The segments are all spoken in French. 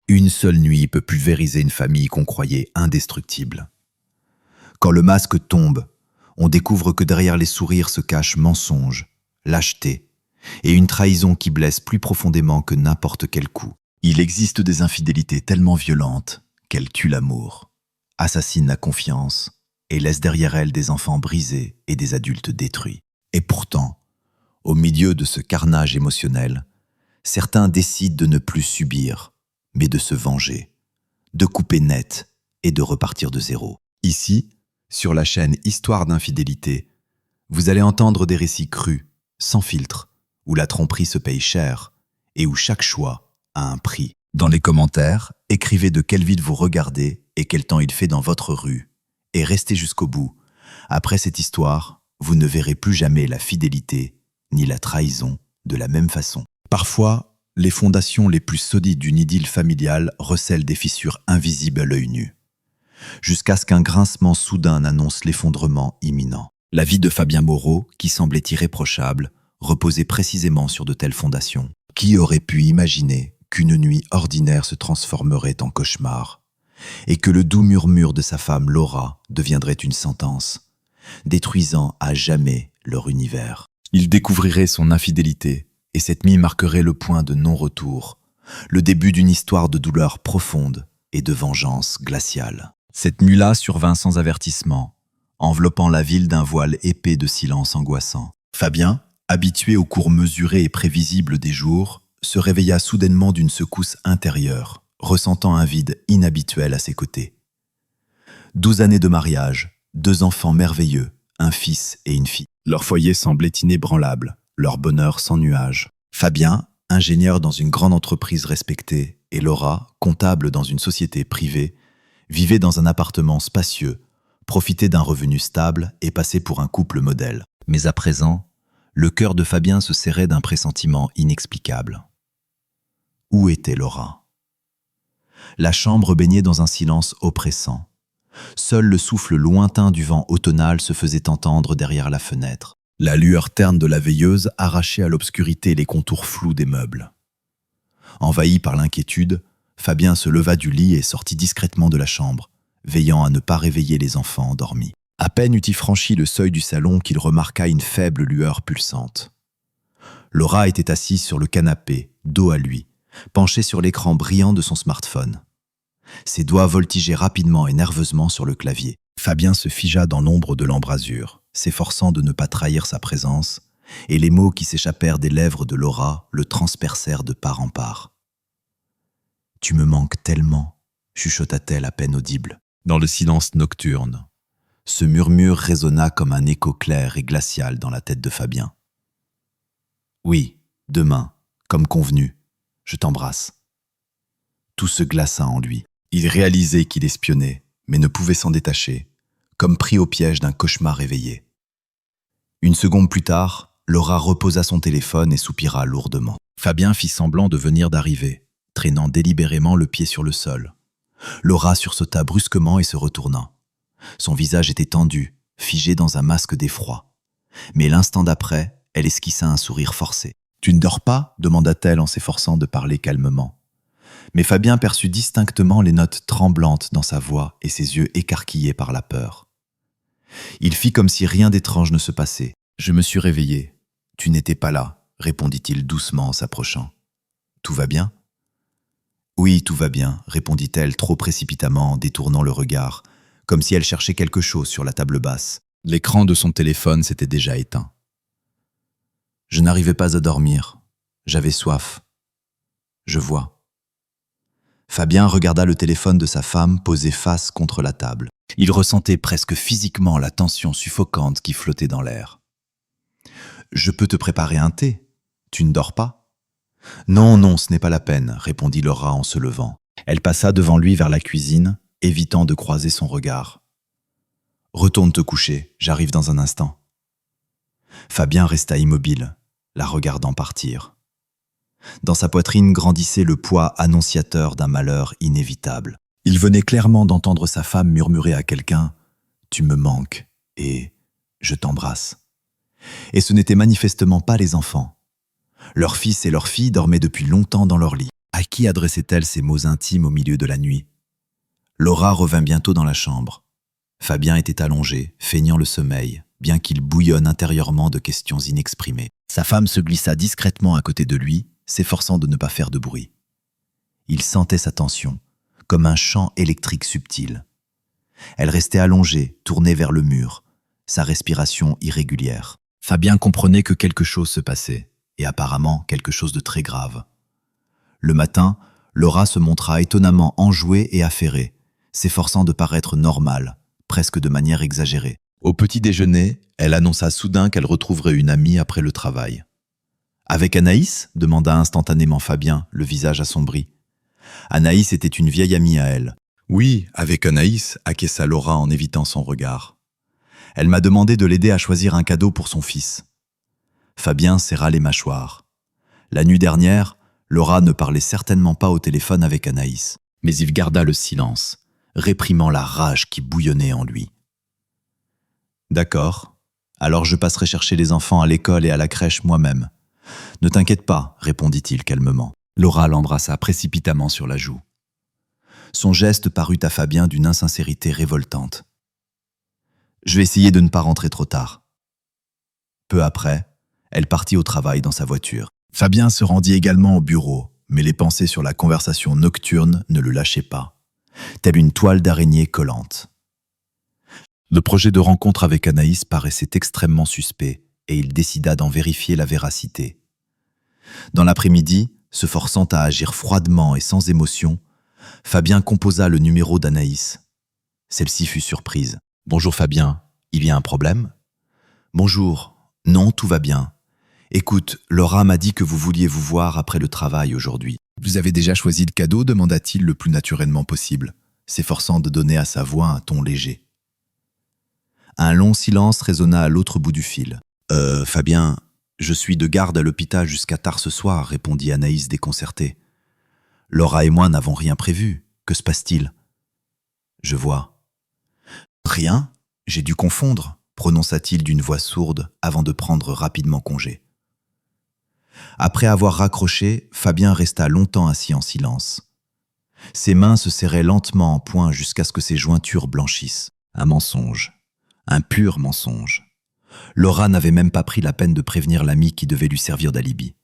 Une seule nuit peut pulvériser une famille qu'on croyait indestructible. Quand le masque tombe, on découvre que derrière les sourires se cachent mensonges, lâcheté et une trahison qui blesse plus profondément que n'importe quel coup. Il existe des infidélités tellement violentes qu'elles tuent l'amour, assassinent la confiance et laissent derrière elles des enfants brisés et des adultes détruits. Et pourtant, au milieu de ce carnage émotionnel, certains décident de ne plus subir, mais de se venger, de couper net et de repartir de zéro. Ici, sur la chaîne Histoire d'infidélité, vous allez entendre des récits crus, sans filtre, où la tromperie se paye cher et où chaque choix a un prix. Dans les commentaires, écrivez de quelle ville vous regardez et quel temps il fait dans votre rue. Et restez jusqu'au bout. Après cette histoire, vous ne verrez plus jamais la fidélité ni la trahison de la même façon. Parfois, les fondations les plus solides d'une idylle familiale recèlent des fissures invisibles à l'œil nu, jusqu'à ce qu'un grincement soudain annonce l'effondrement imminent. La vie de Fabien Moreau, qui semblait irréprochable, reposait précisément sur de telles fondations. Qui aurait pu imaginer qu'une nuit ordinaire se transformerait en cauchemar, et que le doux murmure de sa femme Laura deviendrait une sentence, détruisant à jamais leur univers. Il découvrirait son infidélité, et cette nuit marquerait le point de non-retour, le début d'une histoire de douleur profonde et de vengeance glaciale. Cette nuit-là survint sans avertissement, enveloppant la ville d'un voile épais de silence angoissant. Fabien, habitué au cours mesuré et prévisible des jours, se réveilla soudainement d'une secousse intérieure, ressentant un vide inhabituel à ses côtés. 12 années de mariage, 2 enfants merveilleux, un fils et une fille. Leur foyer semblait inébranlable, leur bonheur sans nuage. Fabien, ingénieur dans une grande entreprise respectée, et Laura, comptable dans une société privée, vivaient dans un appartement spacieux, profitaient d'un revenu stable et passaient pour un couple modèle. Mais à présent, le cœur de Fabien se serrait d'un pressentiment inexplicable. Où était Laura ? La chambre baignait dans un silence oppressant. Seul le souffle lointain du vent automnal se faisait entendre derrière la fenêtre. La lueur terne de la veilleuse arrachait à l'obscurité les contours flous des meubles. Envahi par l'inquiétude, Fabien se leva du lit et sortit discrètement de la chambre, veillant à ne pas réveiller les enfants endormis. À peine eut-il franchi le seuil du salon qu'il remarqua une faible lueur pulsante. Laura était assise sur le canapé, dos à lui, penchée sur l'écran brillant de son smartphone. Ses doigts voltigeaient rapidement et nerveusement sur le clavier. Fabien se figea dans l'ombre de l'embrasure, s'efforçant de ne pas trahir sa présence, et les mots qui s'échappèrent des lèvres de Laura le transpercèrent de part en part. « Tu me manques tellement », chuchota-t-elle à peine audible. Dans le silence nocturne, ce murmure résonna comme un écho clair et glacial dans la tête de Fabien. « Oui, demain, comme convenu, je t'embrasse. » Tout se glaça en lui. Il réalisait qu'il espionnait, mais ne pouvait s'en détacher, comme pris au piège d'un cauchemar éveillé. Une seconde plus tard, Laura reposa son téléphone et soupira lourdement. Fabien fit semblant de venir d'arriver, traînant délibérément le pied sur le sol. Laura sursauta brusquement et se retourna. Son visage était tendu, figé dans un masque d'effroi. Mais l'instant d'après, elle esquissa un sourire forcé. « Tu ne dors pas ?» demanda-t-elle en s'efforçant de parler calmement. Mais Fabien perçut distinctement les notes tremblantes dans sa voix et ses yeux écarquillés par la peur. Il fit comme si rien d'étrange ne se passait. « Je me suis réveillé. Tu n'étais pas là, » répondit-il doucement en s'approchant. « Tout va bien ?»« Oui, tout va bien, » répondit-elle trop précipitamment en détournant le regard, comme si elle cherchait quelque chose sur la table basse. L'écran de son téléphone s'était déjà éteint. Je n'arrivais pas à dormir. J'avais soif. Je vois. Fabien regarda le téléphone de sa femme posé face contre la table. Il ressentait presque physiquement la tension suffocante qui flottait dans l'air. « Je peux te préparer un thé. Tu ne dors pas ?»« Non, non, ce n'est pas la peine, » répondit Laura en se levant. Elle passa devant lui vers la cuisine, évitant de croiser son regard. « Retourne te coucher, j'arrive dans un instant. » Fabien resta immobile, la regardant partir. Dans sa poitrine grandissait le poids annonciateur d'un malheur inévitable. Il venait clairement d'entendre sa femme murmurer à quelqu'un « Tu me manques et je t'embrasse ». Et ce n'étaient manifestement pas les enfants. Leur fils et leur fille dormaient depuis longtemps dans leur lit. À qui adressait-elle ces mots intimes au milieu de la nuit? Laura revint bientôt dans la chambre. Fabien était allongé, feignant le sommeil, bien qu'il bouillonne intérieurement de questions inexprimées. Sa femme se glissa discrètement à côté de lui, s'efforçant de ne pas faire de bruit. Il sentait sa tension, comme un champ électrique subtil. Elle restait allongée, tournée vers le mur, sa respiration irrégulière. Fabien comprenait que quelque chose se passait, et apparemment quelque chose de très grave. Le matin, Laura se montra étonnamment enjouée et affairée, s'efforçant de paraître normale, presque de manière exagérée. Au petit déjeuner, elle annonça soudain qu'elle retrouverait une amie après le travail. « Avec Anaïs ?» demanda instantanément Fabien, le visage assombri. Anaïs était une vieille amie à elle. « Oui, avec Anaïs », acquiesça Laura en évitant son regard. « Elle m'a demandé de l'aider à choisir un cadeau pour son fils. » Fabien serra les mâchoires. La nuit dernière, Laura ne parlait certainement pas au téléphone avec Anaïs, mais il garda le silence, réprimant la rage qui bouillonnait en lui. « D'accord, alors je passerai chercher les enfants à l'école et à la crèche moi-même. »« Ne t'inquiète pas, » répondit-il calmement. Laura l'embrassa précipitamment sur la joue. Son geste parut à Fabien d'une insincérité révoltante. « Je vais essayer de ne pas rentrer trop tard. » Peu après, elle partit au travail dans sa voiture. Fabien se rendit également au bureau, mais les pensées sur la conversation nocturne ne le lâchaient pas, telle une toile d'araignée collante. Le projet de rencontre avec Anaïs paraissait extrêmement suspect et il décida d'en vérifier la véracité. Dans l'après-midi, se forçant à agir froidement et sans émotion, Fabien composa le numéro d'Anaïs. Celle-ci fut surprise. « Bonjour Fabien, il y a un problème ?»« Bonjour, non, tout va bien. Écoute, Laura m'a dit que vous vouliez vous voir après le travail aujourd'hui. »« Vous avez déjà choisi le cadeau ?» demanda-t-il le plus naturellement possible, s'efforçant de donner à sa voix un ton léger. Un long silence résonna à l'autre bout du fil. « Fabien, je suis de garde à l'hôpital jusqu'à tard ce soir, » répondit Anaïs déconcertée. « Laura et moi n'avons rien prévu. Que se passe-t-il ?»« Je vois. »« Rien ? J'ai dû confondre, » prononça-t-il d'une voix sourde avant de prendre rapidement congé. Après avoir raccroché, Fabien resta longtemps assis en silence. Ses mains se serraient lentement en poing jusqu'à ce que ses jointures blanchissent. Un mensonge. Un pur mensonge. Laura n'avait même pas pris la peine de prévenir l'ami qui devait lui servir d'alibi.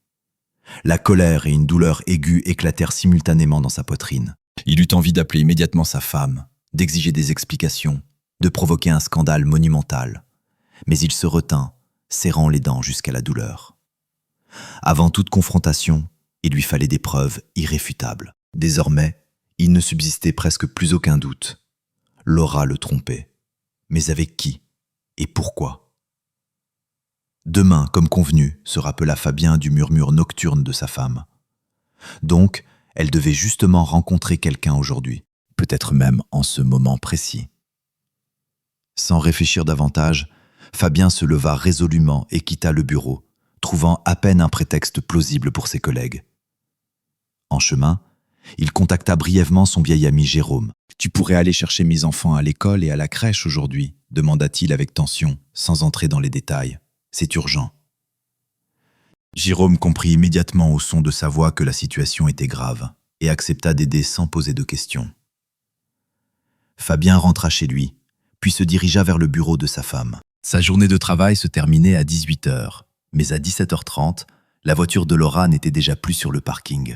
La colère et une douleur aiguë éclatèrent simultanément dans sa poitrine. Il eut envie d'appeler immédiatement sa femme, d'exiger des explications, de provoquer un scandale monumental. Mais il se retint, serrant les dents jusqu'à la douleur. Avant toute confrontation, il lui fallait des preuves irréfutables. Désormais, il ne subsistait presque plus aucun doute. Laura le trompait. Mais avec qui? Et pourquoi? Demain, comme convenu, se rappela Fabien du murmure nocturne de sa femme. Donc, elle devait justement rencontrer quelqu'un aujourd'hui, peut-être même en ce moment précis. Sans réfléchir davantage, Fabien se leva résolument et quitta le bureau, trouvant à peine un prétexte plausible pour ses collègues. En chemin, il contacta brièvement son vieil ami Jérôme. « Tu pourrais aller chercher mes enfants à l'école et à la crèche aujourd'hui ?» demanda-t-il avec tension, sans entrer dans les détails. « C'est urgent. » Jérôme comprit immédiatement au son de sa voix que la situation était grave et accepta d'aider sans poser de questions. Fabien rentra chez lui, puis se dirigea vers le bureau de sa femme. Sa journée de travail se terminait à 18h, mais à 17h30, la voiture de Laura n'était déjà plus sur le parking.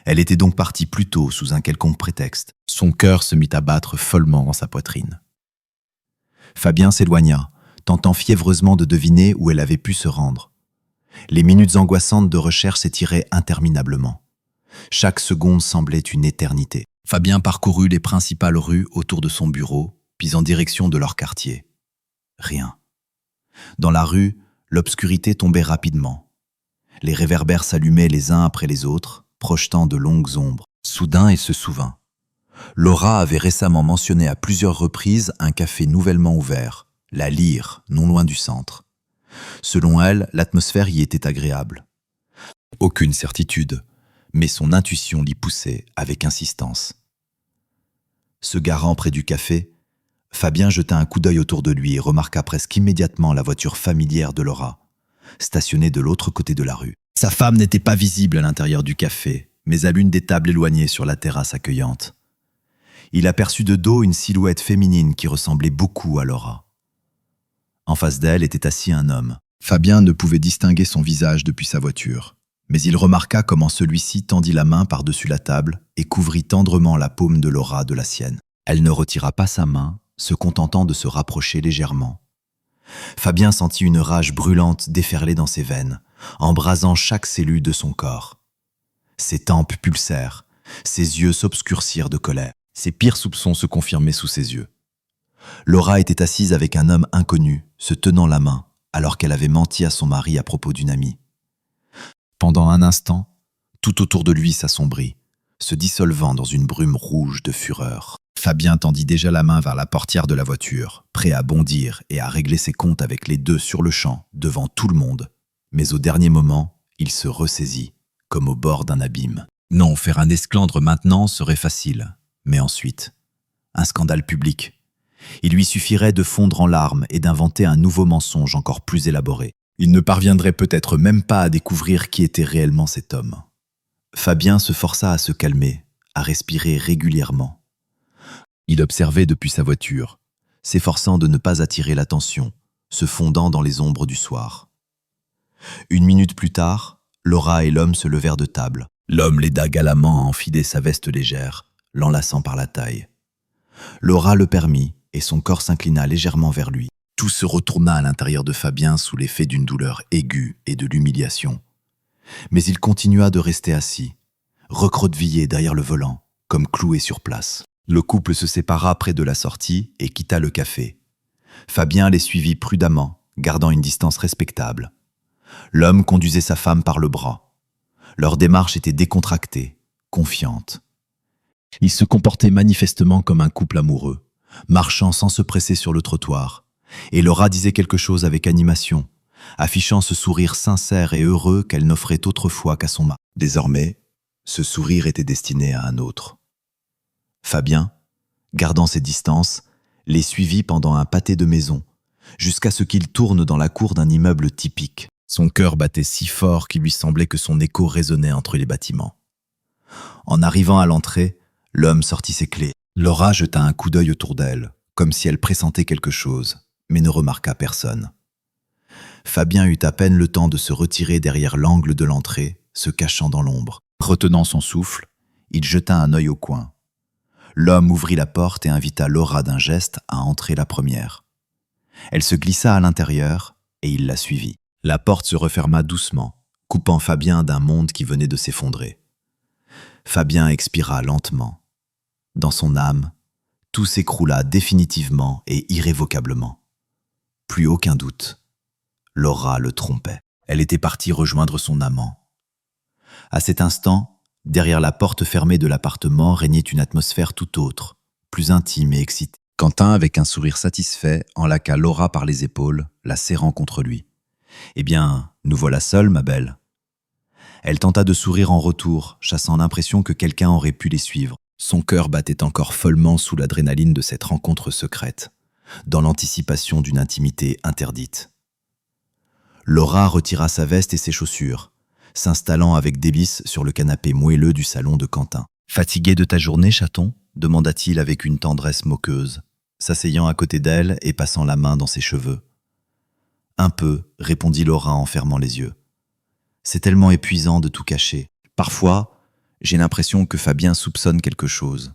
Elle était donc partie plus tôt sous un quelconque prétexte. Son cœur se mit à battre follement dans sa poitrine. Fabien s'éloigna, tentant fiévreusement de deviner où elle avait pu se rendre. Les minutes angoissantes de recherche s'étiraient interminablement. Chaque seconde semblait une éternité. Fabien parcourut les principales rues autour de son bureau, puis en direction de leur quartier. Rien. Dans la rue, l'obscurité tombait rapidement. Les réverbères s'allumaient les uns après les autres, projetant de longues ombres. Soudain, il se souvint. Laura avait récemment mentionné à plusieurs reprises un café nouvellement ouvert, la Lyre, non loin du centre. Selon elle, l'atmosphère y était agréable. Aucune certitude, mais son intuition l'y poussait avec insistance. Se garant près du café, Fabien jeta un coup d'œil autour de lui et remarqua presque immédiatement la voiture familière de Laura, stationnée de l'autre côté de la rue. Sa femme n'était pas visible à l'intérieur du café, mais à l'une des tables éloignées sur la terrasse accueillante. Il aperçut de dos une silhouette féminine qui ressemblait beaucoup à Laura. En face d'elle était assis un homme. Fabien ne pouvait distinguer son visage depuis sa voiture, mais il remarqua comment celui-ci tendit la main par-dessus la table et couvrit tendrement la paume de Laura de la sienne. Elle ne retira pas sa main, se contentant de se rapprocher légèrement. Fabien sentit une rage brûlante déferler dans ses veines, embrasant chaque cellule de son corps. Ses tempes pulsèrent, ses yeux s'obscurcirent de colère. Ses pires soupçons se confirmaient sous ses yeux. Laura était assise avec un homme inconnu, se tenant la main, alors qu'elle avait menti à son mari à propos d'une amie. Pendant un instant, tout autour de lui s'assombrit, se dissolvant dans une brume rouge de fureur. Fabien tendit déjà la main vers la portière de la voiture, prêt à bondir et à régler ses comptes avec les deux sur le champ, devant tout le monde. Mais au dernier moment, il se ressaisit, comme au bord d'un abîme. Non, faire un esclandre maintenant serait facile, mais ensuite, un scandale public. Il lui suffirait de fondre en larmes et d'inventer un nouveau mensonge encore plus élaboré. Il ne parviendrait peut-être même pas à découvrir qui était réellement cet homme. Fabien se força à se calmer, à respirer régulièrement. Il observait depuis sa voiture, s'efforçant de ne pas attirer l'attention, se fondant dans les ombres du soir. Une minute plus tard, Laura et l'homme se levèrent de table. L'homme l'aida galamment à enfiler sa veste légère, l'enlaçant par la taille. Laura le permit et son corps s'inclina légèrement vers lui. Tout se retourna à l'intérieur de Fabien sous l'effet d'une douleur aiguë et de l'humiliation. Mais il continua de rester assis, recroquevillé derrière le volant, comme cloué sur place. Le couple se sépara près de la sortie et quitta le café. Fabien les suivit prudemment, gardant une distance respectable. L'homme conduisait sa femme par le bras. Leur démarche était décontractée, confiante. Ils se comportaient manifestement comme un couple amoureux, marchant sans se presser sur le trottoir. Et Laura disait quelque chose avec animation, affichant ce sourire sincère et heureux qu'elle n'offrait autrefois qu'à son mari. Désormais, ce sourire était destiné à un autre. Fabien, gardant ses distances, les suivit pendant un pâté de maison, jusqu'à ce qu'il tourne dans la cour d'un immeuble typique. Son cœur battait si fort qu'il lui semblait que son écho résonnait entre les bâtiments. En arrivant à l'entrée, l'homme sortit ses clés. Laura jeta un coup d'œil autour d'elle, comme si elle pressentait quelque chose, mais ne remarqua personne. Fabien eut à peine le temps de se retirer derrière l'angle de l'entrée, se cachant dans l'ombre. Retenant son souffle, il jeta un œil au coin. L'homme ouvrit la porte et invita Laura d'un geste à entrer la première. Elle se glissa à l'intérieur et il la suivit. La porte se referma doucement, coupant Fabien d'un monde qui venait de s'effondrer. Fabien expira lentement. Dans son âme, tout s'écroula définitivement et irrévocablement. Plus aucun doute. Laura le trompait. Elle était partie rejoindre son amant. À cet instant, derrière la porte fermée de l'appartement régnait une atmosphère tout autre, plus intime et excitée. Quentin, avec un sourire satisfait, enlaqua Laura par les épaules, la serrant contre lui. « Eh bien, nous voilà seuls, ma belle. » Elle tenta de sourire en retour, chassant l'impression que quelqu'un aurait pu les suivre. Son cœur battait encore follement sous l'adrénaline de cette rencontre secrète, dans l'anticipation d'une intimité interdite. Laura retira sa veste et ses chaussures, s'installant avec délice sur le canapé moelleux du salon de Quentin. « Fatigué de ta journée, chaton ?» demanda-t-il avec une tendresse moqueuse, s'asseyant à côté d'elle et passant la main dans ses cheveux. « Un peu, » répondit Laura en fermant les yeux. « C'est tellement épuisant de tout cacher. Parfois, j'ai l'impression que Fabien soupçonne quelque chose. »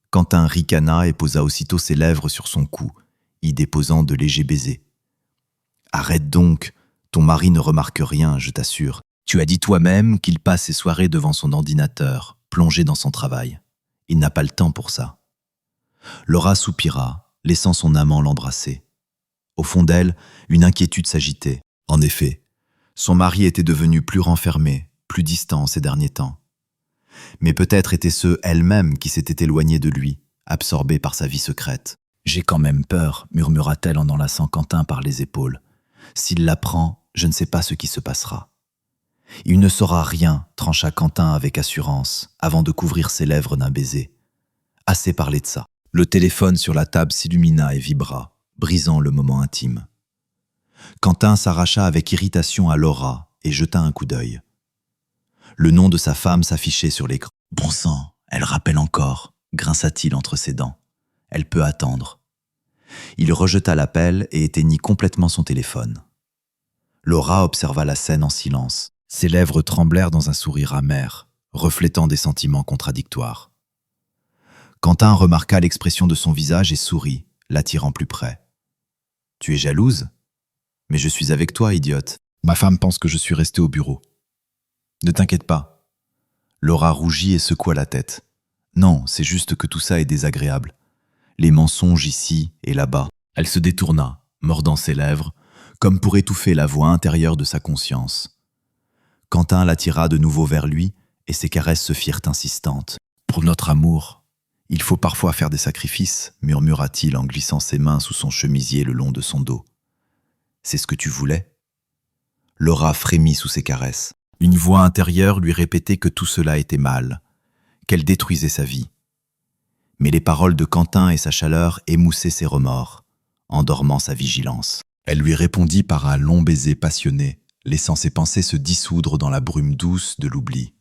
Quentin ricana et posa aussitôt ses lèvres sur son cou, y déposant de légers baisers. « Arrête donc, ton mari ne remarque rien, je t'assure. Tu as dit toi-même qu'il passe ses soirées devant son ordinateur, plongé dans son travail. Il n'a pas le temps pour ça. » Laura soupira, laissant son amant l'embrasser. Au fond d'elle, une inquiétude s'agitait. En effet, son mari était devenu plus renfermé, plus distant ces derniers temps. Mais peut-être était-ce elle-même qui s'était éloignée de lui, absorbée par sa vie secrète. « J'ai quand même peur, » murmura-t-elle en enlaçant Quentin par les épaules. « S'il l'apprend, je ne sais pas ce qui se passera. » « Il ne saura rien, » trancha Quentin avec assurance, avant de couvrir ses lèvres d'un baiser. Assez parlé de ça. Le téléphone sur la table s'illumina et vibra, brisant le moment intime. Quentin s'arracha avec irritation à Laura et jeta un coup d'œil. Le nom de sa femme s'affichait sur l'écran. Bon sang, elle rappelle encore, grinça-t-il entre ses dents. Elle peut attendre. Il rejeta l'appel et éteignit complètement son téléphone. Laura observa la scène en silence. Ses lèvres tremblèrent dans un sourire amer, reflétant des sentiments contradictoires. Quentin remarqua l'expression de son visage et sourit, l'attirant plus près. « Tu es jalouse ? Mais je suis avec toi, idiote. Ma femme pense que je suis resté au bureau. » « Ne t'inquiète pas. » Laura rougit et secoua la tête. « Non, c'est juste que tout ça est désagréable. Les mensonges ici et là-bas. » Elle se détourna, mordant ses lèvres, comme pour étouffer la voix intérieure de sa conscience. Quentin l'attira de nouveau vers lui et ses caresses se firent insistantes. « Pour notre amour, il faut parfois faire des sacrifices, murmura-t-il en glissant ses mains sous son chemisier le long de son dos. « C'est ce que tu voulais ?» Laura frémit sous ses caresses. Une voix intérieure lui répétait que tout cela était mal, qu'elle détruisait sa vie. Mais les paroles de Quentin et sa chaleur émoussaient ses remords, endormant sa vigilance. Elle lui répondit par un long baiser passionné, laissant ses pensées se dissoudre dans la brume douce de l'oubli.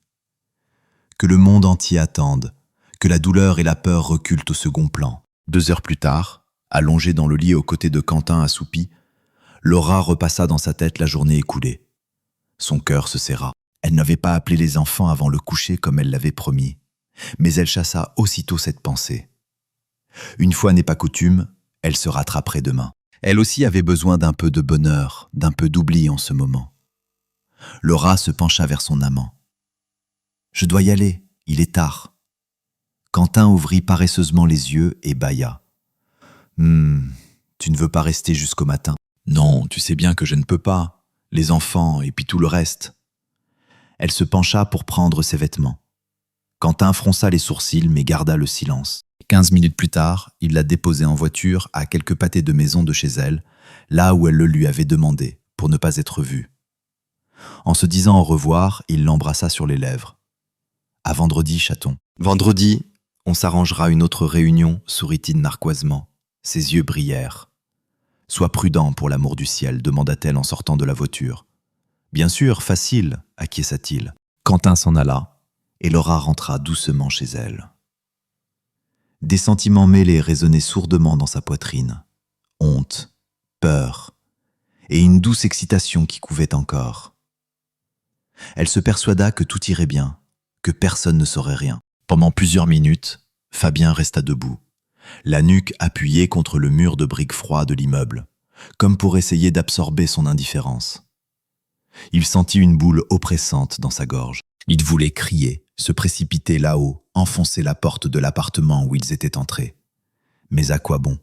Que le monde entier attende, que la douleur et la peur reculent au second plan. 2 heures plus tard, allongée dans le lit aux côtés de Quentin assoupi, Laura repassa dans sa tête la journée écoulée. Son cœur se serra. Elle n'avait pas appelé les enfants avant le coucher comme elle l'avait promis, mais elle chassa aussitôt cette pensée. Une fois n'est pas coutume, elle se rattraperait demain. Elle aussi avait besoin d'un peu de bonheur, d'un peu d'oubli en ce moment. Laura se pencha vers son amant. « Je dois y aller, il est tard. » Quentin ouvrit paresseusement les yeux et bâilla. « Tu ne veux pas rester jusqu'au matin ? » « Non, tu sais bien que je ne peux pas. Les enfants et puis tout le reste. » Elle se pencha pour prendre ses vêtements. Quentin fronça les sourcils mais garda le silence. 15 minutes plus tard, il la déposait en voiture à quelques pâtés de maison de chez elle, là où elle le lui avait demandé, pour ne pas être vue. En se disant au revoir, il l'embrassa sur les lèvres. « À vendredi, chaton. »« Vendredi, on s'arrangera une autre réunion, » sourit-il narquoisement. Ses yeux brillèrent. « Sois prudent pour l'amour du ciel, » demanda-t-elle en sortant de la voiture. « Bien sûr, facile, » acquiesça-t-il. Quentin s'en alla, et Laura rentra doucement chez elle. Des sentiments mêlés résonnaient sourdement dans sa poitrine. Honte, peur, et une douce excitation qui couvait encore. Elle se persuada que tout irait bien, que personne ne saurait rien. Pendant plusieurs minutes, Fabien resta debout, la nuque appuyée contre le mur de briques froides de l'immeuble, comme pour essayer d'absorber son indifférence. Il sentit une boule oppressante dans sa gorge. Il voulait crier, se précipiter là-haut, enfoncer la porte de l'appartement où ils étaient entrés. Mais à quoi bon?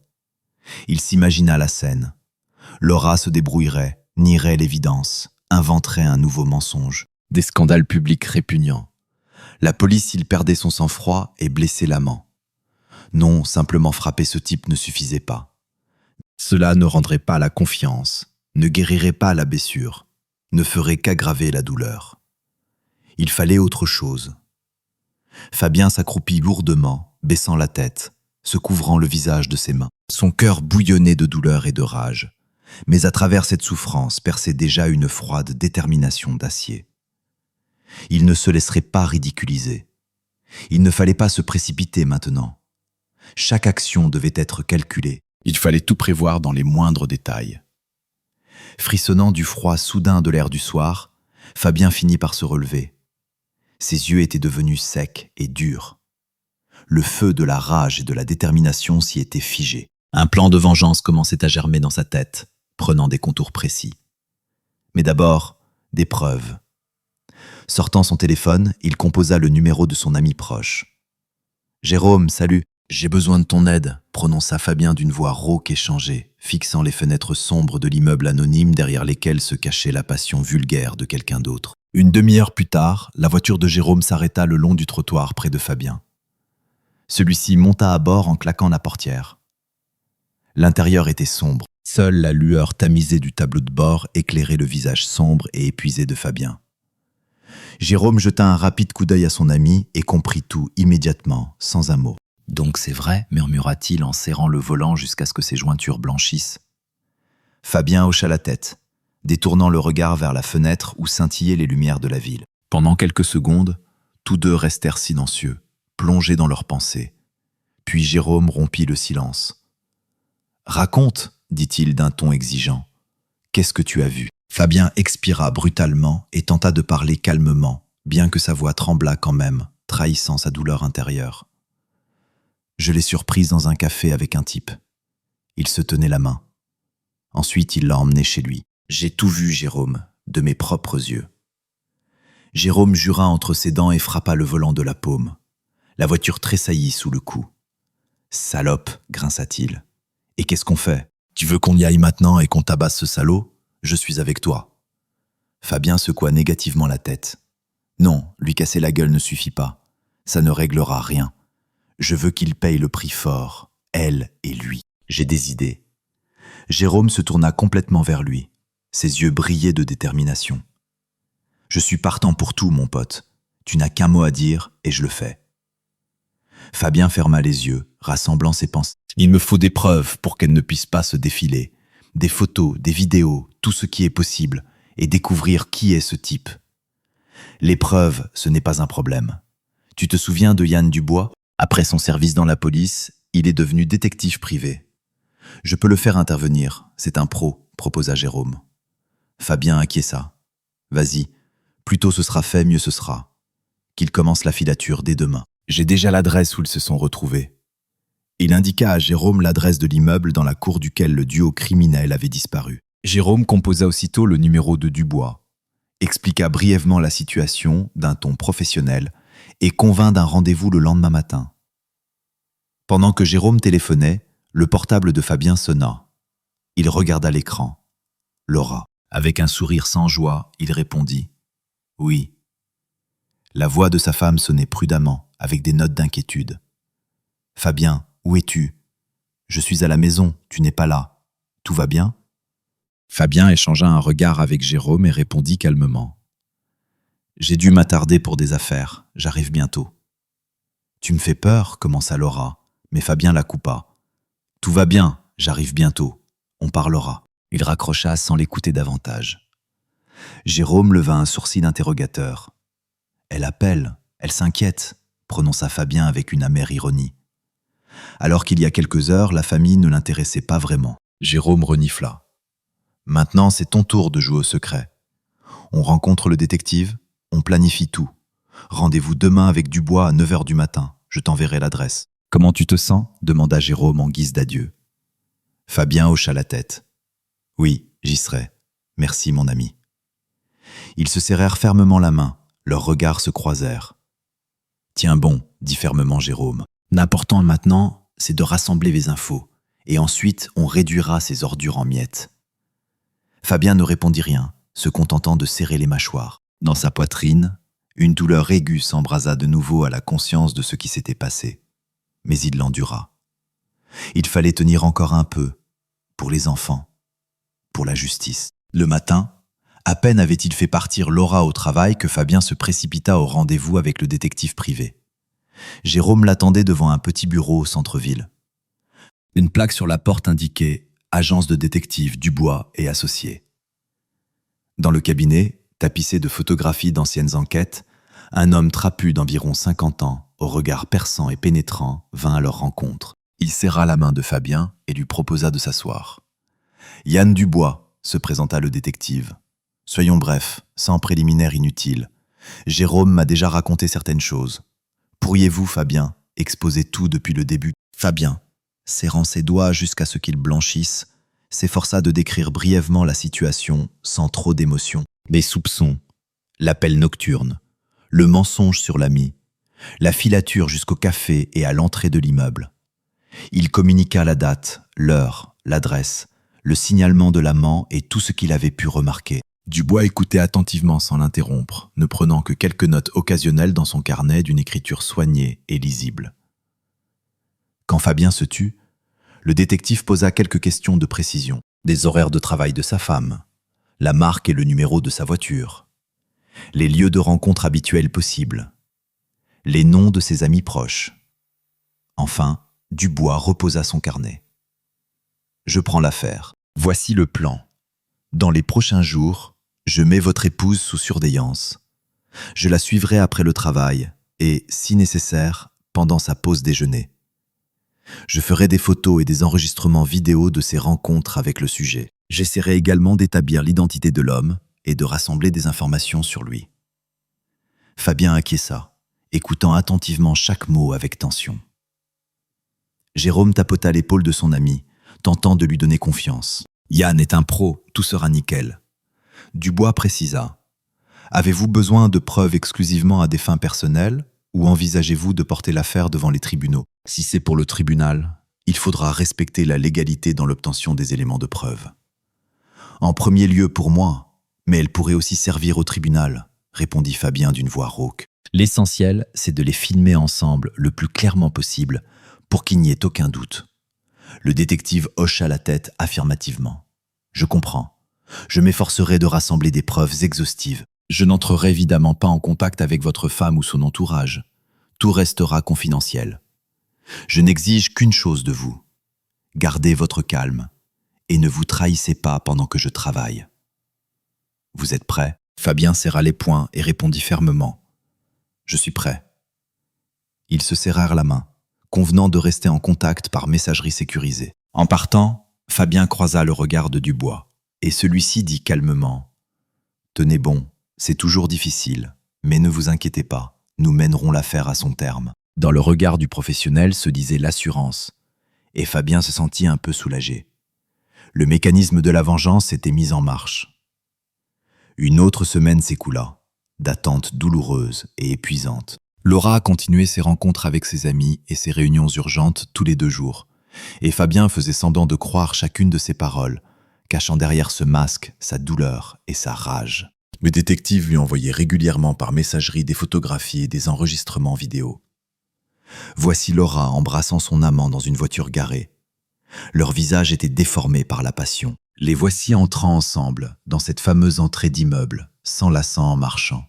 Il s'imagina la scène. Laura se débrouillerait, nierait l'évidence, inventerait un nouveau mensonge. Des scandales publics répugnants. La police, il perdait son sang-froid et blessait l'amant. Non, simplement frapper ce type ne suffisait pas. Cela ne rendrait pas la confiance, ne guérirait pas la blessure, ne ferait qu'aggraver la douleur. Il fallait autre chose. Fabien s'accroupit lourdement, baissant la tête, se couvrant le visage de ses mains. Son cœur bouillonnait de douleur et de rage, mais à travers cette souffrance perçait déjà une froide détermination d'acier. Il ne se laisserait pas ridiculiser. Il ne fallait pas se précipiter maintenant. Chaque action devait être calculée. Il fallait tout prévoir dans les moindres détails. Frissonnant du froid soudain de l'air du soir, Fabien finit par se relever. Ses yeux étaient devenus secs et durs. Le feu de la rage et de la détermination s'y était figé. Un plan de vengeance commençait à germer dans sa tête, prenant des contours précis. Mais d'abord, des preuves. Sortant son téléphone, il composa le numéro de son ami proche. « Jérôme, salut. J'ai besoin de ton aide, » prononça Fabien d'une voix rauque et changée, fixant les fenêtres sombres de l'immeuble anonyme derrière lesquelles se cachait la passion vulgaire de quelqu'un d'autre. Une demi-heure plus tard, la voiture de Jérôme s'arrêta le long du trottoir près de Fabien. Celui-ci monta à bord en claquant la portière. L'intérieur était sombre. Seule la lueur tamisée du tableau de bord éclairait le visage sombre et épuisé de Fabien. Jérôme jeta un rapide coup d'œil à son ami et comprit tout immédiatement, sans un mot. « Donc c'est vrai » murmura-t-il en serrant le volant jusqu'à ce que ses jointures blanchissent. Fabien hocha la tête, détournant le regard vers la fenêtre où scintillaient les lumières de la ville. Pendant quelques secondes, tous deux restèrent silencieux, plongés dans leurs pensées. Puis Jérôme rompit le silence. « Raconte, dit-il d'un ton exigeant. Qu'est-ce que tu as vu ?» Fabien expira brutalement et tenta de parler calmement, bien que sa voix tremblât quand même, trahissant sa douleur intérieure. « Je l'ai surprise dans un café avec un type. Il se tenait la main. Ensuite, il l'a emmené chez lui. J'ai tout vu, Jérôme, de mes propres yeux. » Jérôme jura entre ses dents et frappa le volant de la paume. La voiture tressaillit sous le coup. « Salope !» grinça-t-il. « Et qu'est-ce qu'on fait ? Tu veux qu'on y aille maintenant et qu'on tabasse ce salaud ? Je suis avec toi. » Fabien secoua négativement la tête. « Non, lui casser la gueule ne suffit pas. Ça ne réglera rien. Je veux qu'il paye le prix fort, elle et lui. J'ai des idées. » Jérôme se tourna complètement vers lui. Ses yeux brillaient de détermination. « Je suis partant pour tout, mon pote. Tu n'as qu'un mot à dire et je le fais. » Fabien ferma les yeux, rassemblant ses pensées. « Il me faut des preuves pour qu'elle ne puisse pas se défiler. Des photos, des vidéos, tout ce qui est possible, et découvrir qui est ce type. Les preuves, ce n'est pas un problème. Tu te souviens de Yann Dubois ? Après son service dans la police, il est devenu détective privé. Je peux le faire intervenir, c'est un pro, proposa Jérôme. Fabien acquiesça. Vas-y, plus tôt ce sera fait, mieux ce sera. Qu'il commence la filature dès demain. J'ai déjà l'adresse où ils se sont retrouvés. Il indiqua à Jérôme l'adresse de l'immeuble dans la cour duquel le duo criminel avait disparu. Jérôme composa aussitôt le numéro de Dubois, expliqua brièvement la situation d'un ton professionnel et convint d'un rendez-vous le lendemain matin. Pendant que Jérôme téléphonait, le portable de Fabien sonna. Il regarda l'écran. Laura. Avec un sourire sans joie, il répondit « Oui ». La voix de sa femme sonnait prudemment, avec des notes d'inquiétude. « Fabien, où es-tu ? Je suis à la maison, tu n'es pas là. Tout va bien ?» Fabien échangea un regard avec Jérôme et répondit calmement. « J'ai dû m'attarder pour des affaires, j'arrive bientôt. »« Tu me fais peur » commença Laura, mais Fabien la coupa. « Tout va bien, j'arrive bientôt, on parlera. » Il raccrocha sans l'écouter davantage. Jérôme leva un sourcil interrogateur. « Elle appelle, elle s'inquiète » prononça Fabien avec une amère ironie. Alors qu'il y a quelques heures, la famille ne l'intéressait pas vraiment. Jérôme renifla. « Maintenant, c'est ton tour de jouer au secret. On rencontre le détective, on planifie tout. Rendez-vous demain avec Dubois à 9h du matin, je t'enverrai l'adresse. »« Comment tu te sens ?» demanda Jérôme en guise d'adieu. Fabien hocha la tête. « Oui, j'y serai. Merci, mon ami. » Ils se serrèrent fermement la main, leurs regards se croisèrent. « Tiens bon, dit fermement Jérôme. L'important maintenant, c'est de rassembler les infos, et ensuite on réduira ces ordures en miettes. » Fabien ne répondit rien, se contentant de serrer les mâchoires. Dans sa poitrine, une douleur aiguë s'embrasa de nouveau à la conscience de ce qui s'était passé. Mais il l'endura. Il fallait tenir encore un peu, pour les enfants, pour la justice. Le matin, à peine avait-il fait partir Laura au travail que Fabien se précipita au rendez-vous avec le détective privé. Jérôme l'attendait devant un petit bureau au centre-ville. Une plaque sur la porte indiquait « Agence de détective Dubois et associés ». Dans le cabinet, tapissé de photographies d'anciennes enquêtes, un homme trapu d'environ 50 ans, au regard perçant et pénétrant, vint à leur rencontre. Il serra la main de Fabien et lui proposa de s'asseoir. « Yann Dubois », se présenta le détective. « Soyons brefs, sans préliminaire inutile. Jérôme m'a déjà raconté certaines choses. Pourriez-vous, Fabien, exposer tout depuis le début ?» Fabien, serrant ses doigts jusqu'à ce qu'ils blanchissent, s'efforça de décrire brièvement la situation sans trop d'émotion. Les soupçons, l'appel nocturne, le mensonge sur l'ami, la filature jusqu'au café et à l'entrée de l'immeuble. Il communiqua la date, l'heure, l'adresse, le signalement de l'amant et tout ce qu'il avait pu remarquer. Dubois écoutait attentivement sans l'interrompre, ne prenant que quelques notes occasionnelles dans son carnet d'une écriture soignée et lisible. Quand Fabien se tut, le détective posa quelques questions de précision. Des horaires de travail de sa femme, la marque et le numéro de sa voiture, les lieux de rencontre habituels possibles, les noms de ses amis proches. Enfin, Dubois reposa son carnet. « Je prends l'affaire. Voici le plan. Dans les prochains jours, je mets votre épouse sous surveillance. Je la suivrai après le travail et, si nécessaire, pendant sa pause déjeuner. Je ferai des photos et des enregistrements vidéo de ses rencontres avec le sujet. J'essaierai également d'établir l'identité de l'homme et de rassembler des informations sur lui. Fabien acquiesça, écoutant attentivement chaque mot avec tension. Jérôme tapota l'épaule de son ami, tentant de lui donner confiance. Yann est un pro, tout sera nickel. Dubois précisa. Avez-vous besoin de preuves exclusivement à des fins personnelles ou envisagez-vous de porter l'affaire devant les tribunaux? Si c'est pour le tribunal, il faudra respecter la légalité dans l'obtention des éléments de preuve. En premier lieu pour moi, mais elle pourrait aussi servir au tribunal, répondit Fabien d'une voix rauque. L'essentiel, c'est de les filmer ensemble le plus clairement possible pour qu'il n'y ait aucun doute. Le détective hocha la tête affirmativement. Je comprends. Je m'efforcerai de rassembler des preuves exhaustives. Je n'entrerai évidemment pas en contact avec votre femme ou son entourage. Tout restera confidentiel. Je n'exige qu'une chose de vous. Gardez votre calme et ne vous trahissez pas pendant que je travaille. Vous êtes prêt? Fabien serra les poings et répondit fermement. Je suis prêt. Ils se serrèrent la main, convenant de rester en contact par messagerie sécurisée. En partant, Fabien croisa le regard de Dubois et celui-ci dit calmement « Tenez bon, c'est toujours difficile, mais ne vous inquiétez pas, nous mènerons l'affaire à son terme. » Dans le regard du professionnel se disait l'assurance, et Fabien se sentit un peu soulagé. Le mécanisme de la vengeance était mis en marche. Une autre semaine s'écoula, d'attente douloureuse et épuisante. Laura a continué ses rencontres avec ses amis et ses réunions urgentes tous les 2 jours, et Fabien faisait semblant de croire chacune de ses paroles, cachant derrière ce masque sa douleur et sa rage. Le détective lui envoyait régulièrement par messagerie des photographies et des enregistrements vidéo. Voici Laura embrassant son amant dans une voiture garée. Leur visage était déformé par la passion. Les voici entrant ensemble dans cette fameuse entrée d'immeuble, s'enlaçant en marchant.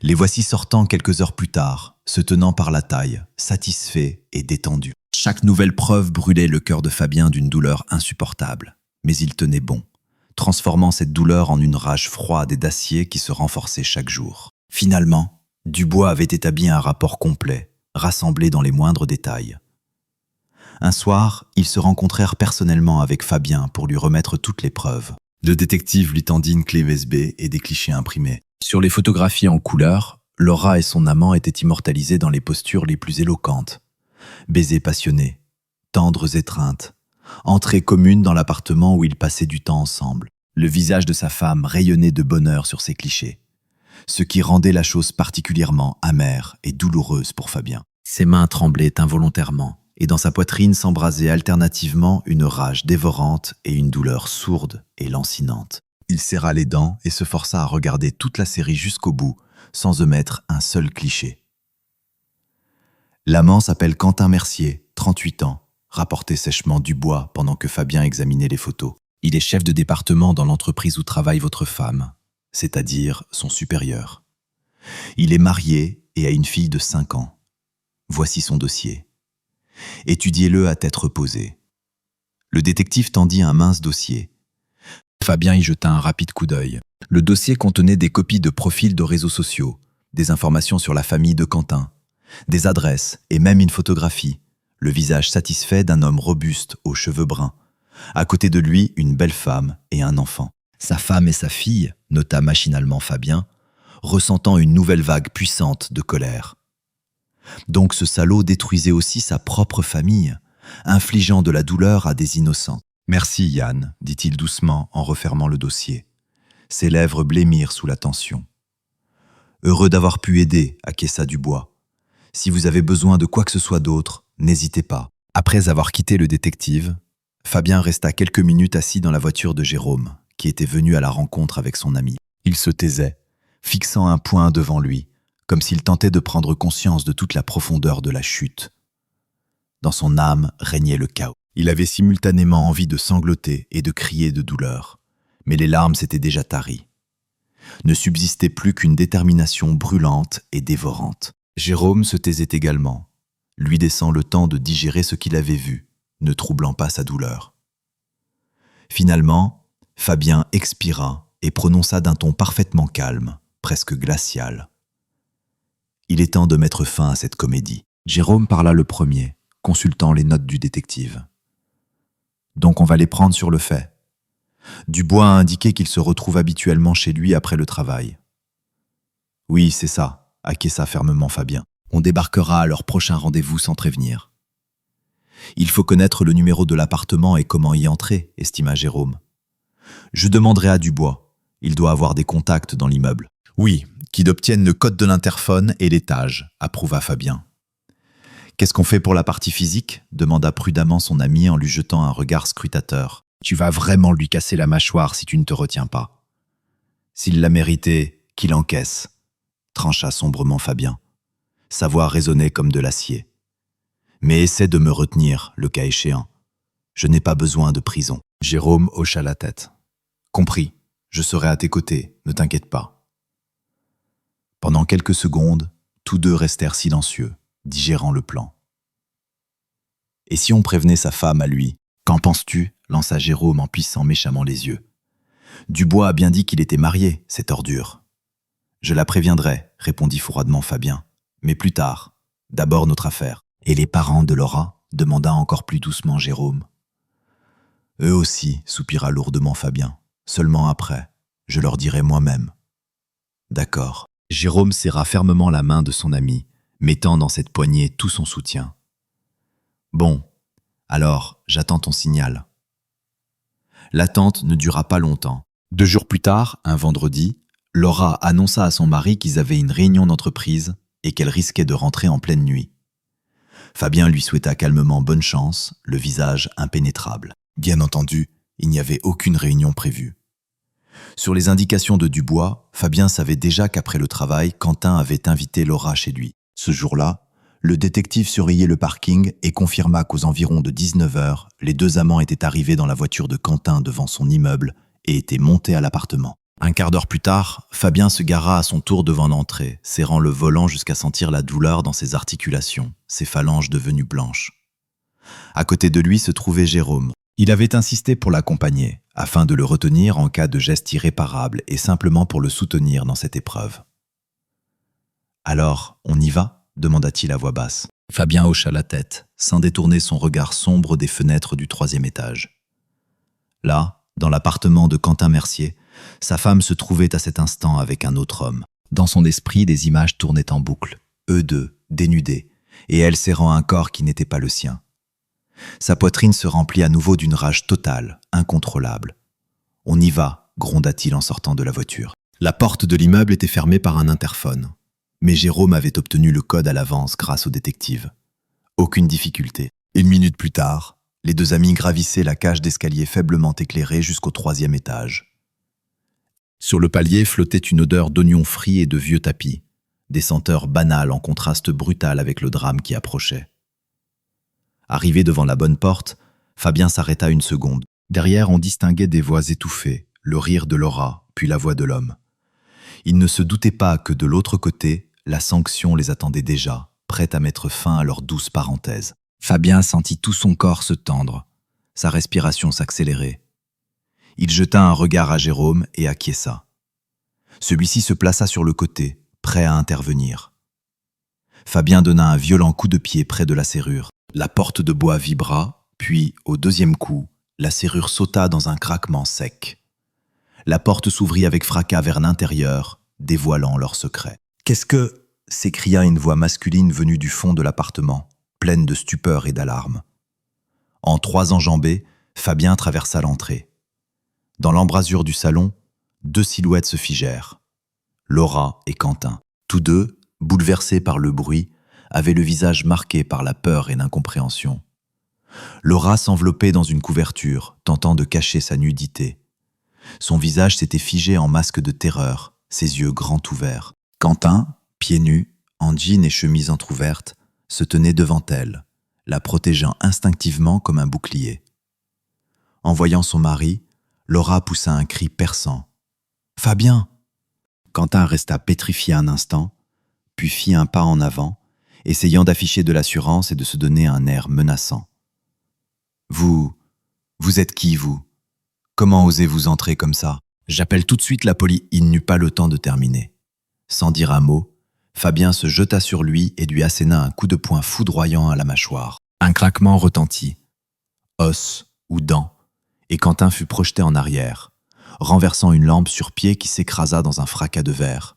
Les voici sortant quelques heures plus tard, se tenant par la taille, satisfaits et détendus. Chaque nouvelle preuve brûlait le cœur de Fabien d'une douleur insupportable, mais il tenait bon, transformant cette douleur en une rage froide et d'acier qui se renforçait chaque jour. Finalement, Dubois avait établi un rapport complet, rassemblé dans les moindres détails. Un soir, ils se rencontrèrent personnellement avec Fabien pour lui remettre toutes les preuves. Le détective lui tendit une clé USB et des clichés imprimés. Sur les photographies en couleur, Laura et son amant étaient immortalisés dans les postures les plus éloquentes. Baisers passionnés, tendres étreintes, entrée commune dans l'appartement où ils passaient du temps ensemble. Le visage de sa femme rayonnait de bonheur sur ces clichés, ce qui rendait la chose particulièrement amère et douloureuse pour Fabien. Ses mains tremblaient involontairement, et dans sa poitrine s'embrasaient alternativement une rage dévorante et une douleur sourde et lancinante. Il serra les dents et se força à regarder toute la série jusqu'au bout, sans omettre un seul cliché. L'amant s'appelle Quentin Mercier, 38 ans, rapportait sèchement Dubois pendant que Fabien examinait les photos. Il est chef de département dans l'entreprise où travaille votre femme, c'est-à-dire son supérieur. Il est marié et a une fille de 5 ans. Voici son dossier. Étudiez-le à tête reposée. Le détective tendit un mince dossier. Fabien y jeta un rapide coup d'œil. Le dossier contenait des copies de profils de réseaux sociaux, des informations sur la famille de Quentin, des adresses et même une photographie, le visage satisfait d'un homme robuste aux cheveux bruns. À côté de lui, une belle femme et un enfant. Sa femme et sa fille, nota machinalement Fabien, ressentant une nouvelle vague puissante de colère. Donc ce salaud détruisait aussi sa propre famille, infligeant de la douleur à des innocents. « Merci Yann », dit-il doucement en refermant le dossier. Ses lèvres blêmirent sous la tension. « Heureux d'avoir pu aider », acquiesça Dubois. « Si vous avez besoin de quoi que ce soit d'autre, n'hésitez pas. » Après avoir quitté le détective, Fabien resta quelques minutes assis dans la voiture de Jérôme, qui était venu à la rencontre avec son ami. Il se taisait, fixant un point devant lui, comme s'il tentait de prendre conscience de toute la profondeur de la chute. Dans son âme régnait le chaos. Il avait simultanément envie de sangloter et de crier de douleur, mais les larmes s'étaient déjà taries. Ne subsistait plus qu'une détermination brûlante et dévorante. Jérôme se taisait également, lui laissant le temps de digérer ce qu'il avait vu, ne troublant pas sa douleur. Finalement, Fabien expira et prononça d'un ton parfaitement calme, presque glacial. Il est temps de mettre fin à cette comédie. Jérôme parla le premier, consultant les notes du détective. Donc on va les prendre sur le fait. Dubois a indiqué qu'il se retrouve habituellement chez lui après le travail. Oui, c'est ça, acquiesça fermement Fabien. On débarquera à leur prochain rendez-vous sans prévenir. Il faut connaître le numéro de l'appartement et comment y entrer, estima Jérôme. Je demanderai à Dubois. Il doit avoir des contacts dans l'immeuble. Oui, qu'il obtienne le code de l'interphone et l'étage, approuva Fabien. Qu'est-ce qu'on fait pour la partie physique ? Demanda prudemment son ami en lui jetant un regard scrutateur. Tu vas vraiment lui casser la mâchoire si tu ne te retiens pas. S'il l'a mérité, qu'il encaisse, trancha sombrement Fabien. Sa voix résonnait comme de l'acier. Mais essaie de me retenir, le cas échéant. Je n'ai pas besoin de prison. Jérôme hocha la tête. Compris, je serai à tes côtés, ne t'inquiète pas. Pendant quelques secondes, tous deux restèrent silencieux, digérant le plan. Et si on prévenait sa femme à lui ? Qu'en penses-tu ? Lança Jérôme en plissant méchamment les yeux. Dubois a bien dit qu'il était marié, cette ordure. Je la préviendrai, répondit froidement Fabien. Mais plus tard. D'abord notre affaire. Et les parents de Laura ? Demanda encore plus doucement Jérôme. Eux aussi, soupira lourdement Fabien. Seulement après, je leur dirai moi-même. D'accord. Jérôme serra fermement la main de son ami, mettant dans cette poignée tout son soutien. Bon, alors, j'attends ton signal. L'attente ne dura pas longtemps. 2 jours plus tard, un vendredi, Laura annonça à son mari qu'ils avaient une réunion d'entreprise et qu'elle risquait de rentrer en pleine nuit. Fabien lui souhaita calmement bonne chance, le visage impénétrable. Bien entendu, il n'y avait aucune réunion prévue. Sur les indications de Dubois, Fabien savait déjà qu'après le travail, Quentin avait invité Laura chez lui. Ce jour-là, le détective surveillait le parking et confirma qu'aux environs de 19h, les 2 amants étaient arrivés dans la voiture de Quentin devant son immeuble et étaient montés à l'appartement. Un quart d'heure plus tard, Fabien se gara à son tour devant l'entrée, serrant le volant jusqu'à sentir la douleur dans ses articulations, ses phalanges devenues blanches. À côté de lui se trouvait Jérôme. Il avait insisté pour l'accompagner, afin de le retenir en cas de geste irréparable et simplement pour le soutenir dans cette épreuve. « Alors, on y va ?» demanda-t-il à voix basse. Fabien hocha la tête, sans détourner son regard sombre des fenêtres du 3e étage. Là, dans l'appartement de Quentin Mercier, sa femme se trouvait à cet instant avec un autre homme. Dans son esprit, des images tournaient en boucle, eux deux, dénudés, et elle serrant un corps qui n'était pas le sien. Sa poitrine se remplit à nouveau d'une rage totale, incontrôlable. « On y va !» gronda-t-il en sortant de la voiture. La porte de l'immeuble était fermée par un interphone. Mais Jérôme avait obtenu le code à l'avance grâce au détective. Aucune difficulté. 1 minute plus tard, les 2 amis gravissaient la cage d'escalier faiblement éclairée jusqu'au 3e étage. Sur le palier flottait une odeur d'oignons frits et de vieux tapis, des senteurs banales en contraste brutal avec le drame qui approchait. Arrivé devant la bonne porte, Fabien s'arrêta une seconde. Derrière, on distinguait des voix étouffées, le rire de Laura, puis la voix de l'homme. Il ne se doutait pas que de l'autre côté, la sanction les attendait déjà, prête à mettre fin à leur douce parenthèse. Fabien sentit tout son corps se tendre, sa respiration s'accélérer. Il jeta un regard à Jérôme et acquiesça. Celui-ci se plaça sur le côté, prêt à intervenir. Fabien donna un violent coup de pied près de la serrure. La porte de bois vibra, puis, au 2e coup, la serrure sauta dans un craquement sec. La porte s'ouvrit avec fracas vers l'intérieur, dévoilant leur secret. « Qu'est-ce que... » s'écria une voix masculine venue du fond de l'appartement, pleine de stupeur et d'alarme. En 3 enjambées, Fabien traversa l'entrée. Dans l'embrasure du salon, 2 silhouettes se figèrent. Laura et Quentin. Tous deux, bouleversés par le bruit, avaient le visage marqué par la peur et l'incompréhension. Laura s'enveloppait dans une couverture, tentant de cacher sa nudité. Son visage s'était figé en masque de terreur, ses yeux grands ouverts. Quentin, pieds nus, en jean et chemise entr'ouverte, se tenait devant elle, la protégeant instinctivement comme un bouclier. En voyant son mari, Laura poussa un cri perçant. « Fabien !» Quentin resta pétrifié un instant, puis fit un pas en avant, essayant d'afficher de l'assurance et de se donner un air menaçant. « Vous êtes qui, vous ? Comment osez-vous entrer comme ça ? J'appelle tout de suite la police. » Il n'eut pas le temps de terminer. Sans dire un mot, Fabien se jeta sur lui et lui asséna un coup de poing foudroyant à la mâchoire. Un craquement retentit, os ou dents, et Quentin fut projeté en arrière, renversant une lampe sur pied qui s'écrasa dans un fracas de verre.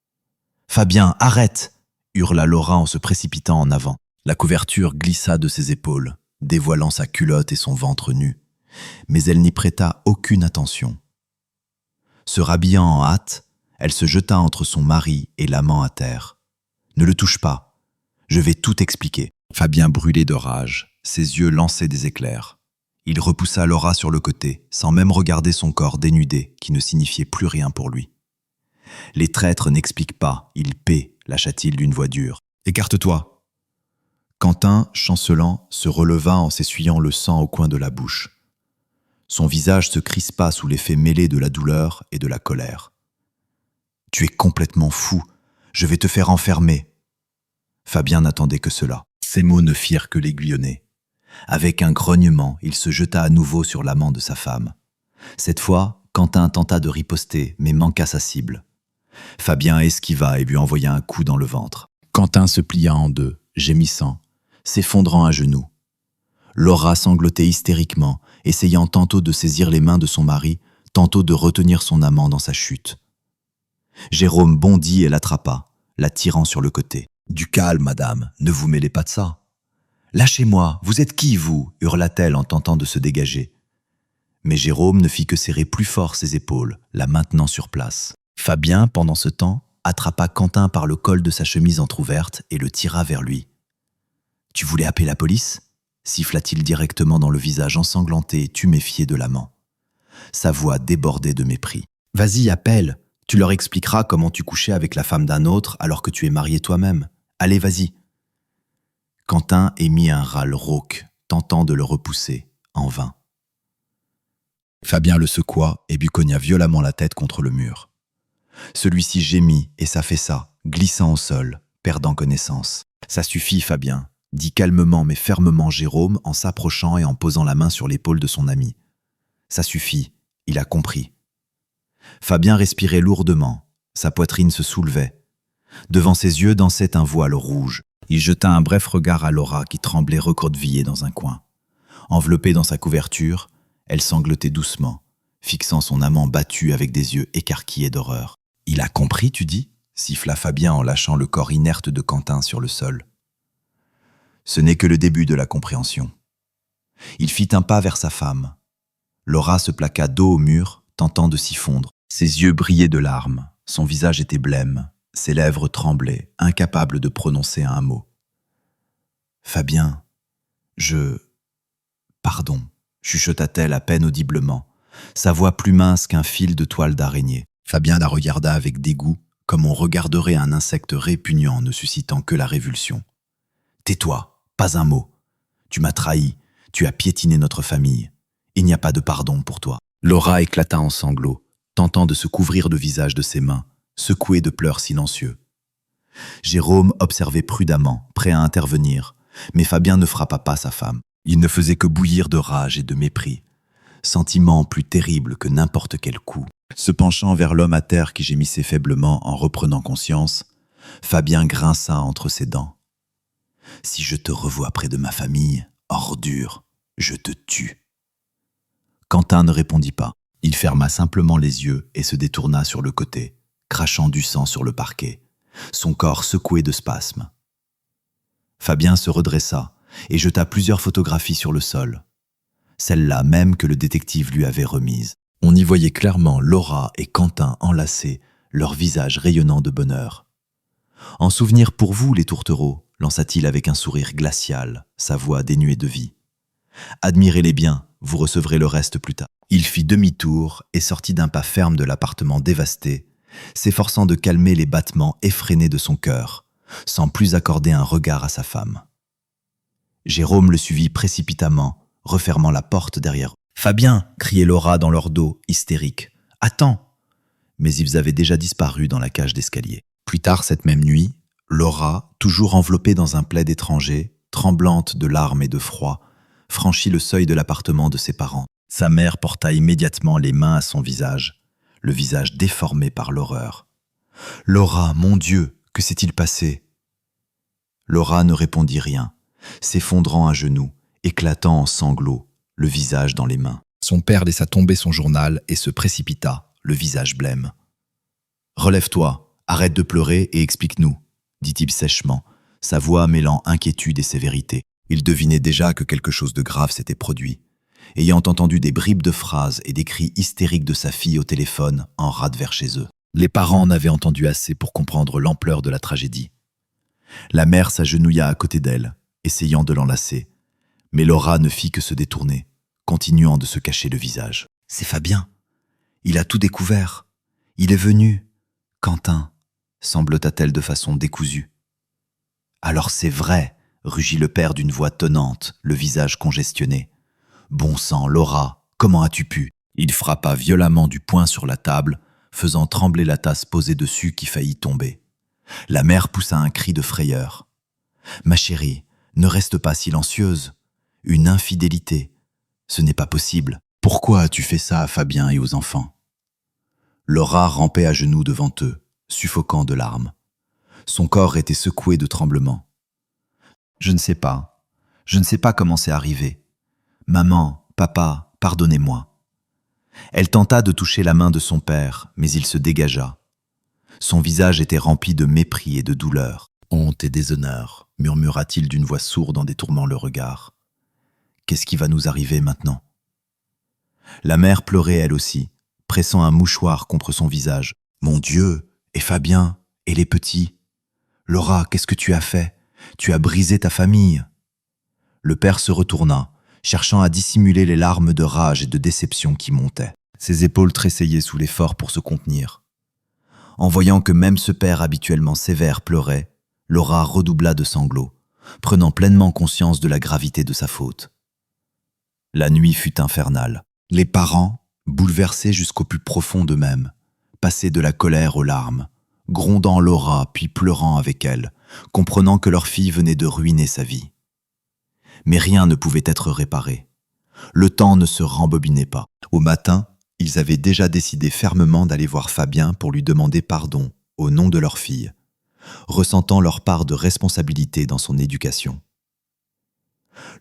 « Fabien, arrête !» hurla Laura en se précipitant en avant. La couverture glissa de ses épaules, dévoilant sa culotte et son ventre nu, mais elle n'y prêta aucune attention. Se rhabillant en hâte, elle se jeta entre son mari et l'amant à terre. « Ne le touche pas, je vais tout expliquer. » Fabien brûlait de rage, ses yeux lançaient des éclairs. Il repoussa Laura sur le côté, sans même regarder son corps dénudé, qui ne signifiait plus rien pour lui. « Les traîtres n'expliquent pas, ils paient », lâcha-t-il d'une voix dure. « Écarte-toi !» Quentin, chancelant, se releva en s'essuyant le sang au coin de la bouche. Son visage se crispa sous l'effet mêlé de la douleur et de la colère. « Tu es complètement fou, je vais te faire enfermer. » Fabien n'attendait que cela. Ces mots ne firent que l'aiguillonner. Avec un grognement, il se jeta à nouveau sur l'amant de sa femme. Cette fois, Quentin tenta de riposter, mais manqua sa cible. Fabien esquiva et lui envoya un coup dans le ventre. Quentin se plia en deux, gémissant, s'effondrant à genoux. Laura sanglotait hystériquement, essayant tantôt de saisir les mains de son mari, tantôt de retenir son amant dans sa chute. Jérôme bondit et l'attrapa, la tirant sur le côté. « Du calme, madame, ne vous mêlez pas de ça. »« Lâchez-moi, vous êtes qui, vous » hurla-t-elle en tentant de se dégager. Mais Jérôme ne fit que serrer plus fort ses épaules, la maintenant sur place. Fabien, pendant ce temps, attrapa Quentin par le col de sa chemise entr'ouverte et le tira vers lui. « Tu voulais appeler la police ?» siffla-t-il directement dans le visage ensanglanté et tuméfié de l'amant. Sa voix débordait de mépris. « Vas-y, appelle. Tu leur expliqueras comment tu couchais avec la femme d'un autre alors que tu es marié toi-même. Allez, vas-y. » Quentin émit un râle rauque, tentant de le repousser, en vain. Fabien le secoua et lui cogna violemment la tête contre le mur. Celui-ci gémit et s'affaissa, glissant au sol, perdant connaissance. « Ça suffit, Fabien », dit calmement mais fermement Jérôme en s'approchant et en posant la main sur l'épaule de son ami. « Ça suffit, il a compris. » Fabien respirait lourdement, sa poitrine se soulevait. Devant ses yeux dansait un voile rouge. Il jeta un bref regard à Laura qui tremblait recroquevillée dans un coin. Enveloppée dans sa couverture, elle sanglotait doucement, fixant son amant battu avec des yeux écarquillés d'horreur. « Il a compris, tu dis ?» siffla Fabien en lâchant le corps inerte de Quentin sur le sol. Ce n'est que le début de la compréhension. Il fit un pas vers sa femme. Laura se plaqua dos au mur, tentant de s'y fondre. Ses yeux brillaient de larmes, son visage était blême, ses lèvres tremblaient, incapables de prononcer un mot. « Fabien, Pardon », chuchota-t-elle à peine audiblement, sa voix plus mince qu'un fil de toile d'araignée. Fabien la regarda avec dégoût, comme on regarderait un insecte répugnant ne suscitant que la révulsion. « Tais-toi, pas un mot. Tu m'as trahi, tu as piétiné notre famille. Il n'y a pas de pardon pour toi. » Laura éclata en sanglots, tentant de se couvrir le visage de ses mains, secouée de pleurs silencieux. Jérôme observait prudemment, prêt à intervenir, mais Fabien ne frappa pas sa femme. Il ne faisait que bouillir de rage et de mépris, sentiment plus terrible que n'importe quel coup. Se penchant vers l'homme à terre qui gémissait faiblement en reprenant conscience, Fabien grinça entre ses dents. « Si je te revois près de ma famille, ordure, je te tue. » Quentin ne répondit pas. Il ferma simplement les yeux et se détourna sur le côté, crachant du sang sur le parquet, son corps secoué de spasmes. Fabien se redressa et jeta plusieurs photographies sur le sol, celle-là même que le détective lui avait remise. On y voyait clairement Laura et Quentin enlacés, leurs visages rayonnant de bonheur. « En souvenir pour vous, les tourtereaux », lança-t-il avec un sourire glacial, sa voix dénuée de vie. « Admirez-les bien, vous recevrez le reste plus tard. » Il fit demi-tour et sortit d'un pas ferme de l'appartement dévasté, s'efforçant de calmer les battements effrénés de son cœur, sans plus accorder un regard à sa femme. Jérôme le suivit précipitamment, refermant la porte derrière eux. « Fabien !» criait Laura dans leur dos, hystérique. « Attends !» Mais ils avaient déjà disparu dans la cage d'escalier. Plus tard cette même nuit, Laura, toujours enveloppée dans un plaid étranger, tremblante de larmes et de froid, franchit le seuil de l'appartement de ses parents. Sa mère porta immédiatement les mains à son visage, le visage déformé par l'horreur. Laura, mon Dieu, que s'est-il passé ?» Laura ne répondit rien, s'effondrant à genoux, éclatant en sanglots, le visage dans les mains. Son père laissa tomber son journal et se précipita, le visage blême. « Relève-toi, arrête de pleurer et explique-nous, » dit-il sèchement, sa voix mêlant inquiétude et sévérité. Il devinait déjà que quelque chose de grave s'était produit, ayant entendu des bribes de phrases et des cris hystériques de sa fille au téléphone en rade vers chez eux. Les parents en avaient entendu assez pour comprendre l'ampleur de la tragédie. La mère s'agenouilla à côté d'elle, essayant de l'enlacer, mais Laura ne fit que se détourner, continuant de se cacher le visage. « C'est Fabien. Il a tout découvert. Il est venu. Quentin, » semblota-t-elle de façon décousue. « Alors c'est vrai, » rugit le père d'une voix tonnante, le visage congestionné. « Bon sang, Laura, comment as-tu pu ?» Il frappa violemment du poing sur la table, faisant trembler la tasse posée dessus qui faillit tomber. La mère poussa un cri de frayeur. « Ma chérie, ne reste pas silencieuse. Une infidélité. Ce n'est pas possible. Pourquoi as-tu fait ça à Fabien et aux enfants ?» Laura rampait à genoux devant eux, suffoquant de larmes. Son corps était secoué de tremblements. « Je ne sais pas. Je ne sais pas comment c'est arrivé. Maman, papa, pardonnez-moi. » Elle tenta de toucher la main de son père, mais il se dégagea. Son visage était rempli de mépris et de douleur. « Honte et déshonneur », murmura-t-il d'une voix sourde en détournant le regard. « Qu'est-ce qui va nous arriver maintenant ?» La mère pleurait elle aussi, pressant un mouchoir contre son visage. « Mon Dieu, et Fabien, et les petits. Laura, qu'est-ce que tu as fait? Tu as brisé ta famille. » Le père se retourna, cherchant à dissimuler les larmes de rage et de déception qui montaient. Ses épaules tressaillaient sous l'effort pour se contenir. En voyant que même ce père habituellement sévère pleurait, Laura redoubla de sanglots, prenant pleinement conscience de la gravité de sa faute. La nuit fut infernale. Les parents, bouleversés jusqu'au plus profond d'eux-mêmes, passaient de la colère aux larmes, grondant Laura puis pleurant avec elle, comprenant que leur fille venait de ruiner sa vie. Mais rien ne pouvait être réparé. Le temps ne se rembobinait pas. Au matin, ils avaient déjà décidé fermement d'aller voir Fabien pour lui demander pardon au nom de leur fille, ressentant leur part de responsabilité dans son éducation.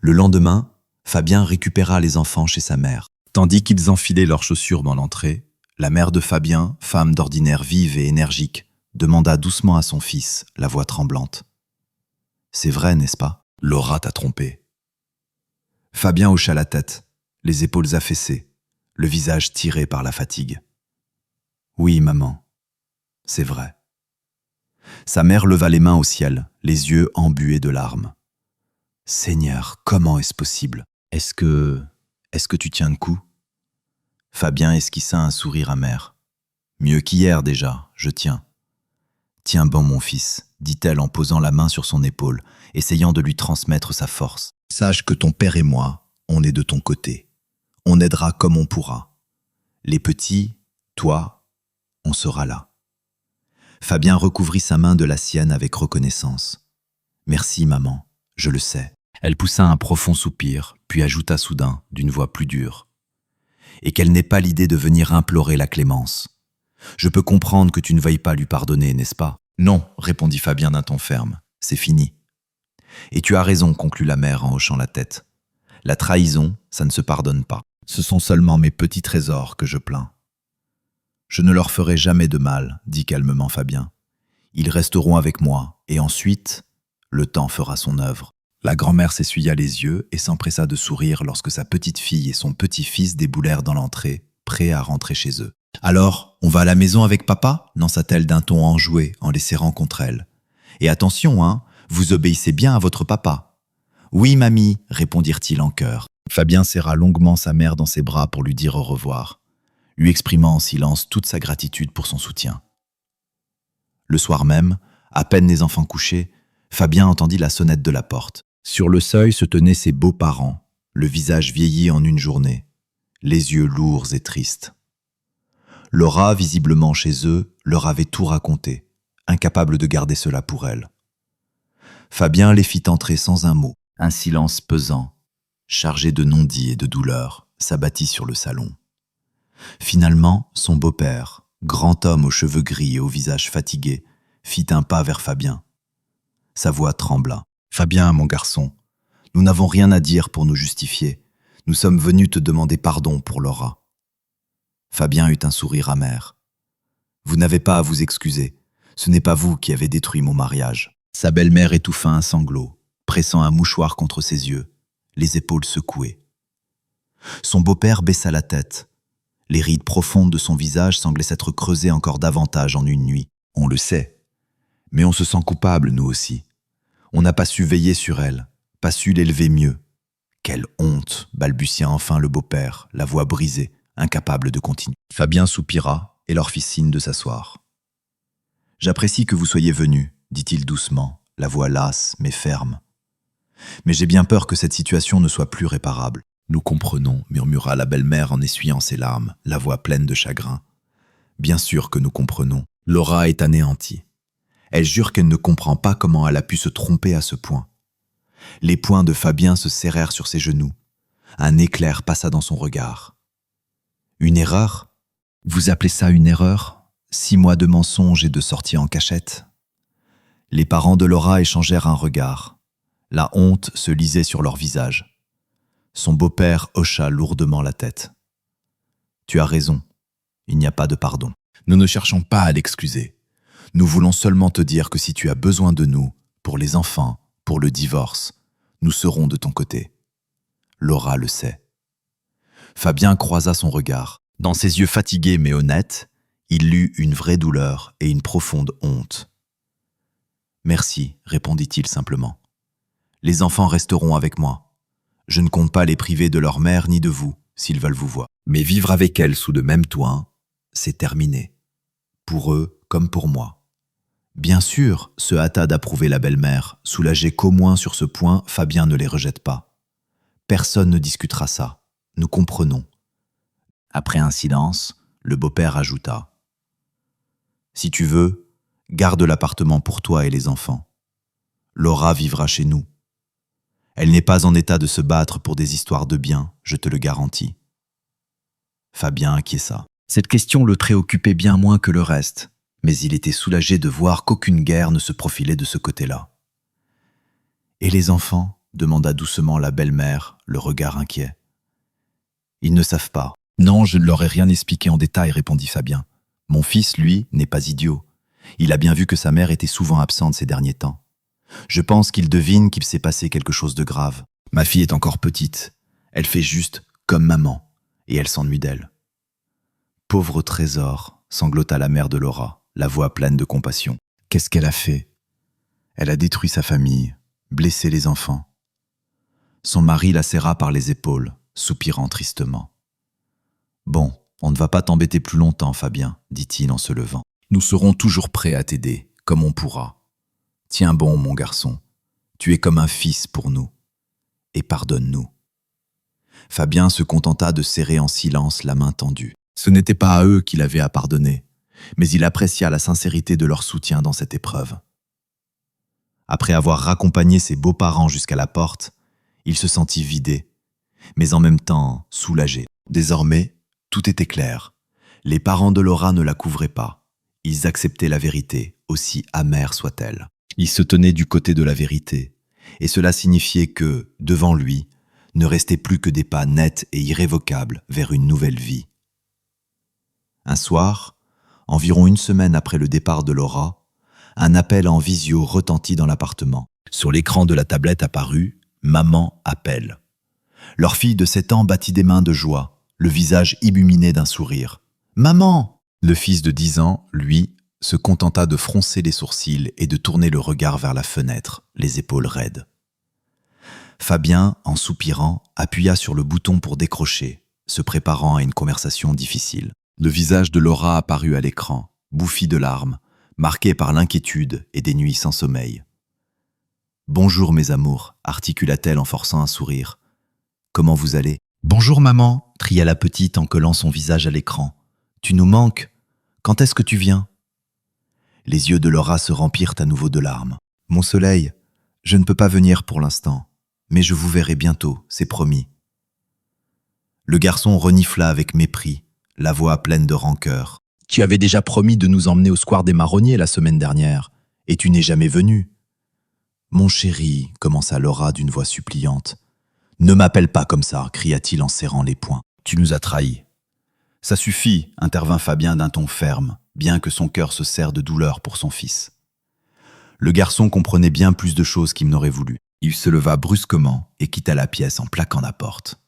Le lendemain, Fabien récupéra les enfants chez sa mère. Tandis qu'ils enfilaient leurs chaussures dans l'entrée, la mère de Fabien, femme d'ordinaire vive et énergique, demanda doucement à son fils, la voix tremblante. « C'est vrai, n'est-ce pas? Laura t'a trompé. » Fabien hocha la tête, les épaules affaissées, le visage tiré par la fatigue. « Oui, maman, c'est vrai. » Sa mère leva les mains au ciel, les yeux embués de larmes. « Seigneur, comment est-ce possible? Est-ce que tu tiens le coup ?» Fabien esquissa un sourire amer. « Mieux qu'hier déjà, je tiens. »« Tiens bon, mon fils, » dit-elle en posant la main sur son épaule, essayant de lui transmettre sa force. « Sache que ton père et moi, on est de ton côté. On aidera comme on pourra. Les petits, toi, on sera là. » Fabien recouvrit sa main de la sienne avec reconnaissance. « Merci, maman, je le sais. » Elle poussa un profond soupir, puis ajouta soudain, d'une voix plus dure. « Et qu'elle n'ait pas l'idée de venir implorer la clémence. Je peux comprendre que tu ne veuilles pas lui pardonner, n'est-ce pas? » « Non, » répondit Fabien d'un ton ferme, « c'est fini. » « Et tu as raison, » conclut la mère en hochant la tête. « La trahison, ça ne se pardonne pas. Ce sont seulement mes petits trésors que je plains. »« Je ne leur ferai jamais de mal, » dit calmement Fabien. « Ils resteront avec moi, et ensuite, le temps fera son œuvre. » La grand-mère s'essuya les yeux et s'empressa de sourire lorsque sa petite-fille et son petit-fils déboulèrent dans l'entrée, prêts à rentrer chez eux. « Alors, on va à la maison avec papa ?» lança-t-elle d'un ton enjoué en les serrant contre elle. « Et attention, hein, vous obéissez bien à votre papa. »« Oui, mamie, » répondirent-ils en chœur. Fabien serra longuement sa mère dans ses bras pour lui dire au revoir, lui exprimant en silence toute sa gratitude pour son soutien. Le soir même, à peine les enfants couchés, Fabien entendit la sonnette de la porte. Sur le seuil se tenaient ses beaux-parents, le visage vieilli en une journée, les yeux lourds et tristes. Laura, visiblement chez eux, leur avait tout raconté, incapable de garder cela pour elle. Fabien les fit entrer sans un mot. Un silence pesant, chargé de non-dits et de douleur, s'abattit sur le salon. Finalement, son beau-père, grand homme aux cheveux gris et au visage fatigué, fit un pas vers Fabien. Sa voix trembla. « Fabien, mon garçon, nous n'avons rien à dire pour nous justifier. Nous sommes venus te demander pardon pour Laura. » Fabien eut un sourire amer. « Vous n'avez pas à vous excuser. Ce n'est pas vous qui avez détruit mon mariage. » Sa belle-mère étouffa un sanglot, pressant un mouchoir contre ses yeux, les épaules secouées. Son beau-père baissa la tête. Les rides profondes de son visage semblaient s'être creusées encore davantage en une nuit. On le sait. Mais on se sent coupable, nous aussi. On n'a pas su veiller sur elle, pas su l'élever mieux. Quelle honte, balbutia enfin le beau-père, la voix brisée, incapable de continuer. Fabien soupira et leur fit signe de s'asseoir. « J'apprécie que vous soyez venus, dit-il doucement, la voix lasse mais ferme. Mais j'ai bien peur que cette situation ne soit plus réparable. » « Nous comprenons, murmura la belle-mère en essuyant ses larmes, la voix pleine de chagrin. Bien sûr que nous comprenons. Laura est anéantie. Elle jure qu'elle ne comprend pas comment elle a pu se tromper à ce point. Les poings de Fabien se serrèrent sur ses genoux. Un éclair passa dans son regard. Une erreur ? Vous appelez ça une erreur ? 6 mois de mensonges et de sorties en cachette ? Les parents de Laura échangèrent un regard. La honte se lisait sur leur visage. Son beau-père hocha lourdement la tête. « Tu as raison, il n'y a pas de pardon. Nous ne cherchons pas à l'excuser. Nous voulons seulement te dire que si tu as besoin de nous, pour les enfants, pour le divorce, nous serons de ton côté. Laura le sait. » Fabien croisa son regard. Dans ses yeux fatigués mais honnêtes, il lut une vraie douleur et une profonde honte. « Merci, répondit-il simplement. Les enfants resteront avec moi. Je ne compte pas les priver de leur mère ni de vous, s'ils veulent vous voir. Mais vivre avec elles sous le même toit, c'est terminé. Pour eux comme pour moi. » Bien sûr, se hâta d'approuver la belle-mère, soulagée qu'au moins sur ce point, Fabien ne les rejette pas. Personne ne discutera ça. Nous comprenons. Après un silence, le beau-père ajouta. « Si tu veux, garde l'appartement pour toi et les enfants. Laura vivra chez nous. Elle n'est pas en état de se battre pour des histoires de biens, je te le garantis. » Fabien acquiesça. Cette question le préoccupait bien moins que le reste, mais il était soulagé de voir qu'aucune guerre ne se profilait de ce côté-là. « Et les enfants ?» demanda doucement la belle-mère, le regard inquiet. « Ils ne savent pas. »« Non, je ne leur ai rien expliqué en détail, répondit Fabien. Mon fils, lui, n'est pas idiot. Il a bien vu que sa mère était souvent absente ces derniers temps. Je pense qu'il devine qu'il s'est passé quelque chose de grave. Ma fille est encore petite. Elle fait juste comme maman, et elle s'ennuie d'elle. » « Pauvre trésor, sanglota la mère de Laura, la voix pleine de compassion. Qu'est-ce qu'elle a fait ? Elle a détruit sa famille, blessé les enfants. Son mari la serra par les épaules, soupirant tristement. « Bon, on ne va pas t'embêter plus longtemps, Fabien, dit-il en se levant. Nous serons toujours prêts à t'aider, comme on pourra. Tiens bon, mon garçon, tu es comme un fils pour nous. Et pardonne-nous. » Fabien se contenta de serrer en silence la main tendue. Ce n'était pas à eux qu'il avait à pardonner, mais il apprécia la sincérité de leur soutien dans cette épreuve. Après avoir raccompagné ses beaux-parents jusqu'à la porte, il se sentit vidé, mais en même temps soulagé. Désormais, tout était clair. Les parents de Laura ne la couvraient pas. Ils acceptaient la vérité, aussi amère soit-elle. Ils se tenaient du côté de la vérité, et cela signifiait que, devant lui, ne restaient plus que des pas nets et irrévocables vers une nouvelle vie. Un soir, environ une semaine après le départ de Laura, un appel en visio retentit dans l'appartement. Sur l'écran de la tablette apparut « Maman appelle ». Leur fille de 7 ans battit des mains de joie, le visage illuminé d'un sourire. « Maman !» Le fils de 10 ans, lui, se contenta de froncer les sourcils et de tourner le regard vers la fenêtre, les épaules raides. Fabien, en soupirant, appuya sur le bouton pour décrocher, se préparant à une conversation difficile. Le visage de Laura apparut à l'écran, bouffi de larmes, marqué par l'inquiétude et des nuits sans sommeil. « Bonjour mes amours » articula-t-elle en forçant un sourire. « Comment vous allez ?»« Bonjour maman » tria la petite en collant son visage à l'écran. « Tu nous manques. Quand est-ce que tu viens ?» Les yeux de Laura se remplirent à nouveau de larmes. « Mon soleil, je ne peux pas venir pour l'instant, mais je vous verrai bientôt, c'est promis. » Le garçon renifla avec mépris, la voix pleine de rancœur. Tu avais déjà promis de nous emmener au square des Marronniers la semaine dernière, et tu n'es jamais venu. » « Mon chéri, » commença Laura d'une voix suppliante. « Ne m'appelle pas comme ça, » cria-t-il en serrant les poings. « Tu nous as trahis. »« Ça suffit, » intervint Fabien d'un ton ferme, bien que son cœur se serre de douleur pour son fils. Le garçon comprenait bien plus de choses qu'il n'aurait voulu. Il se leva brusquement et quitta la pièce en plaquant la porte.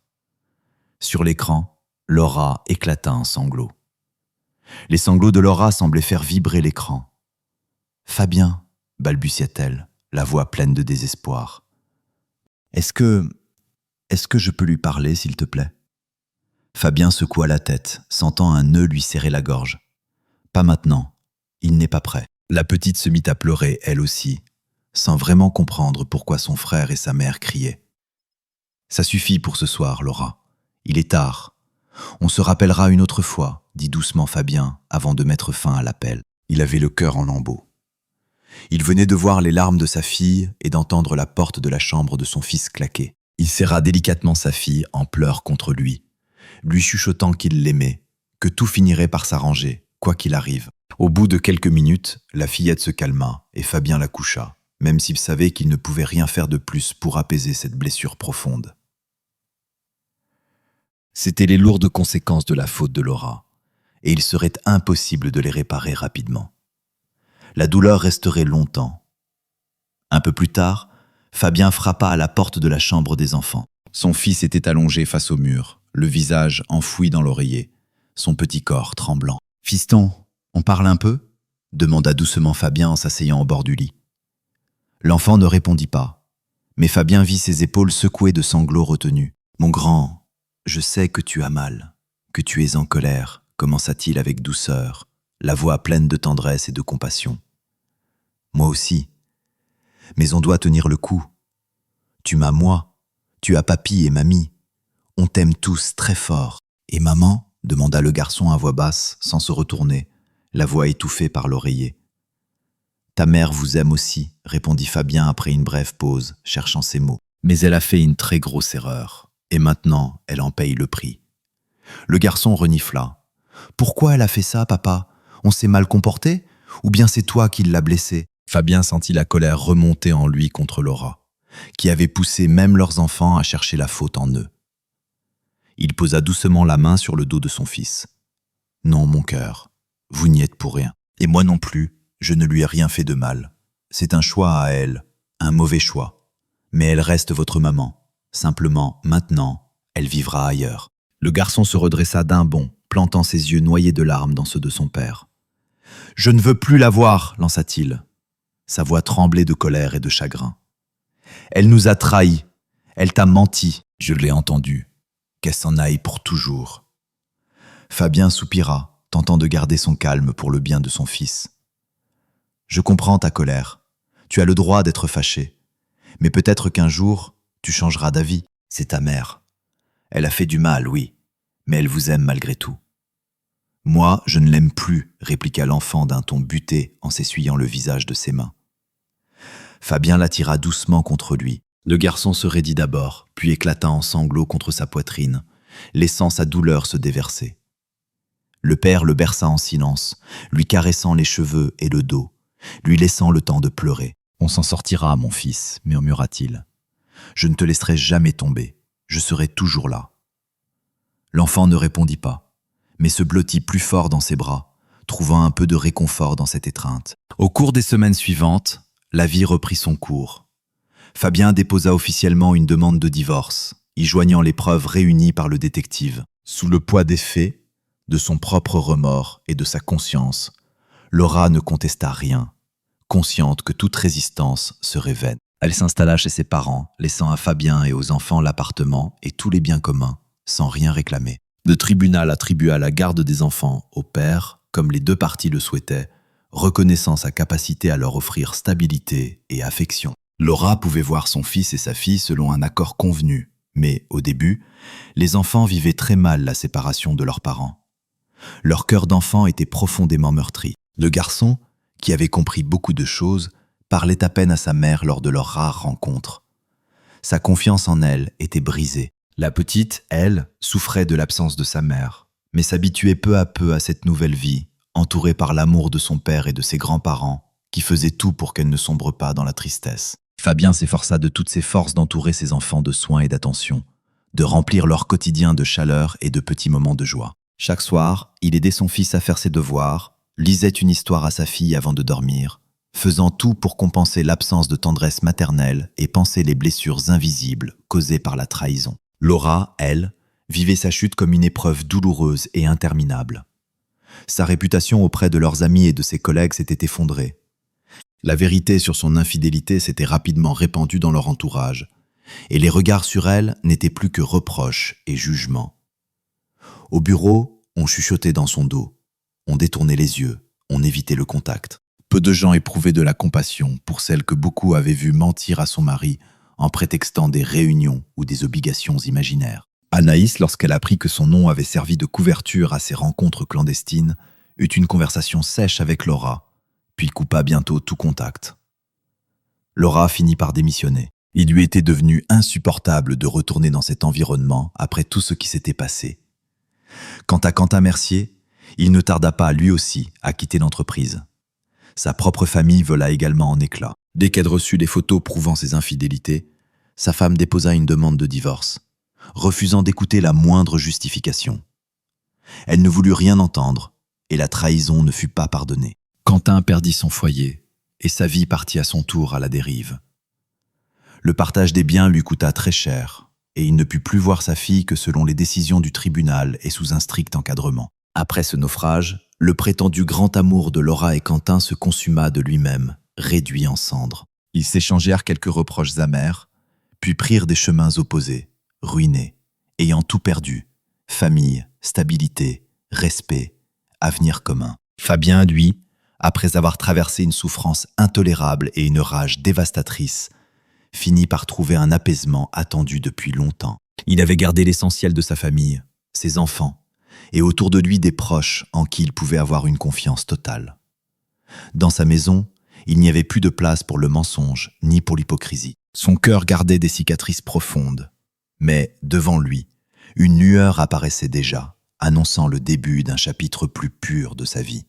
Sur l'écran, Laura éclata en sanglots. Les sanglots de Laura semblaient faire vibrer l'écran. « Fabien, » balbutia-t-elle, la voix pleine de désespoir. « Est-ce que je peux lui parler, s'il te plaît ?» Fabien secoua la tête, sentant un nœud lui serrer la gorge. « Pas maintenant, il n'est pas prêt. » La petite se mit à pleurer, elle aussi, sans vraiment comprendre pourquoi son frère et sa mère criaient. « Ça suffit pour ce soir, Laura. Il est tard. On se rappellera une autre fois, » dit doucement Fabien, avant de mettre fin à l'appel. Il avait le cœur en lambeaux. Il venait de voir les larmes de sa fille et d'entendre la porte de la chambre de son fils claquer. Il serra délicatement sa fille en pleurs contre lui, lui chuchotant qu'il l'aimait, que tout finirait par s'arranger, quoi qu'il arrive. Au bout de quelques minutes, la fillette se calma et Fabien la coucha, même s'il savait qu'il ne pouvait rien faire de plus pour apaiser cette blessure profonde. C'étaient les lourdes conséquences de la faute de Laura, et il serait impossible de les réparer rapidement. La douleur resterait longtemps. Un peu plus tard, Fabien frappa à la porte de la chambre des enfants. Son fils était allongé face au mur, le visage enfoui dans l'oreiller, son petit corps tremblant. « Fiston, on parle un peu ?» demanda doucement Fabien en s'asseyant au bord du lit. L'enfant ne répondit pas, mais Fabien vit ses épaules secouées de sanglots retenus. « Mon grand, je sais que tu as mal, que tu es en colère, » commença-t-il avec douceur, la voix pleine de tendresse et de compassion. « Moi aussi. Mais on doit tenir le coup. Tu m'as moi, tu as papy et mamie. On t'aime tous très fort. »« Et maman ?» demanda le garçon à voix basse, sans se retourner, la voix étouffée par l'oreiller. « Ta mère vous aime aussi, » répondit Fabien après une brève pause, cherchant ses mots. « Mais elle a fait une très grosse erreur, et maintenant elle en paye le prix. » Le garçon renifla. « Pourquoi elle a fait ça, papa ? On s'est mal comporté ? Ou bien c'est toi qui l'as blessée ?» Fabien sentit la colère remonter en lui contre Laura, qui avait poussé même leurs enfants à chercher la faute en eux. Il posa doucement la main sur le dos de son fils. « Non, mon cœur, vous n'y êtes pour rien. Et moi non plus, je ne lui ai rien fait de mal. C'est un choix à elle, un mauvais choix. Mais elle reste votre maman. Simplement, maintenant, elle vivra ailleurs. » Le garçon se redressa d'un bond, plantant ses yeux noyés de larmes dans ceux de son père. « Je ne veux plus la voir, » lança-t-il. Sa voix tremblait de colère et de chagrin. « Elle nous a trahis. Elle t'a menti. Je l'ai entendu. Qu'elle s'en aille pour toujours. » Fabien soupira, tentant de garder son calme pour le bien de son fils. « Je comprends ta colère. Tu as le droit d'être fâché. Mais peut-être qu'un jour, tu changeras d'avis. C'est ta mère. Elle a fait du mal, oui, mais elle vous aime malgré tout. » « Moi, je ne l'aime plus, » répliqua l'enfant d'un ton buté en s'essuyant le visage de ses mains. Fabien l'attira doucement contre lui. Le garçon se raidit d'abord, puis éclata en sanglots contre sa poitrine, laissant sa douleur se déverser. Le père le berça en silence, lui caressant les cheveux et le dos, lui laissant le temps de pleurer. « On s'en sortira, mon fils, » murmura-t-il. « Je ne te laisserai jamais tomber, je serai toujours là. » L'enfant ne répondit pas, mais se blottit plus fort dans ses bras, trouvant un peu de réconfort dans cette étreinte. Au cours des semaines suivantes, la vie reprit son cours. Fabien déposa officiellement une demande de divorce, y joignant les preuves réunies par le détective. Sous le poids des faits, de son propre remords et de sa conscience, Laura ne contesta rien, consciente que toute résistance serait vaine. Elle s'installa chez ses parents, laissant à Fabien et aux enfants l'appartement et tous les biens communs, sans rien réclamer. Le tribunal attribua la garde des enfants au père, comme les deux parties le souhaitaient, reconnaissant sa capacité à leur offrir stabilité et affection. Laura pouvait voir son fils et sa fille selon un accord convenu, mais au début, les enfants vivaient très mal la séparation de leurs parents. Leur cœur d'enfant était profondément meurtri. Le garçon, qui avait compris beaucoup de choses, parlait à peine à sa mère lors de leurs rares rencontres. Sa confiance en elle était brisée. La petite, elle, souffrait de l'absence de sa mère, mais s'habituait peu à peu à cette nouvelle vie, entourée par l'amour de son père et de ses grands-parents, qui faisaient tout pour qu'elle ne sombre pas dans la tristesse. Fabien s'efforça de toutes ses forces d'entourer ses enfants de soins et d'attention, de remplir leur quotidien de chaleur et de petits moments de joie. Chaque soir, il aidait son fils à faire ses devoirs, lisait une histoire à sa fille avant de dormir, faisant tout pour compenser l'absence de tendresse maternelle et panser les blessures invisibles causées par la trahison. Laura, elle, vivait sa chute comme une épreuve douloureuse et interminable. Sa réputation auprès de leurs amis et de ses collègues s'était effondrée. La vérité sur son infidélité s'était rapidement répandue dans leur entourage, et les regards sur elle n'étaient plus que reproches et jugements. Au bureau, on chuchotait dans son dos, on détournait les yeux, on évitait le contact. Peu de gens éprouvaient de la compassion pour celle que beaucoup avaient vue mentir à son mari en prétextant des réunions ou des obligations imaginaires. Anaïs, lorsqu'elle apprit que son nom avait servi de couverture à ses rencontres clandestines, eut une conversation sèche avec Laura, puis coupa bientôt tout contact. Laura finit par démissionner. Il lui était devenu insupportable de retourner dans cet environnement après tout ce qui s'était passé. Quant à Quentin Mercier, il ne tarda pas lui aussi à quitter l'entreprise. Sa propre famille vola également en éclats. Dès qu'elle reçut des photos prouvant ses infidélités, sa femme déposa une demande de divorce, refusant d'écouter la moindre justification. Elle ne voulut rien entendre, et la trahison ne fut pas pardonnée. Quentin perdit son foyer, et sa vie partit à son tour à la dérive. Le partage des biens lui coûta très cher, et il ne put plus voir sa fille que selon les décisions du tribunal et sous un strict encadrement. Après ce naufrage, le prétendu grand amour de Laura et Quentin se consuma de lui-même, réduit en cendres. Ils s'échangèrent quelques reproches amers, puis prirent des chemins opposés, ruinés, ayant tout perdu, famille, stabilité, respect, avenir commun. Fabien, lui, après avoir traversé une souffrance intolérable et une rage dévastatrice, finit par trouver un apaisement attendu depuis longtemps. Il avait gardé l'essentiel de sa famille, ses enfants, et autour de lui des proches en qui il pouvait avoir une confiance totale. Dans sa maison, il n'y avait plus de place pour le mensonge ni pour l'hypocrisie. Son cœur gardait des cicatrices profondes, mais devant lui, une lueur apparaissait déjà, annonçant le début d'un chapitre plus pur de sa vie.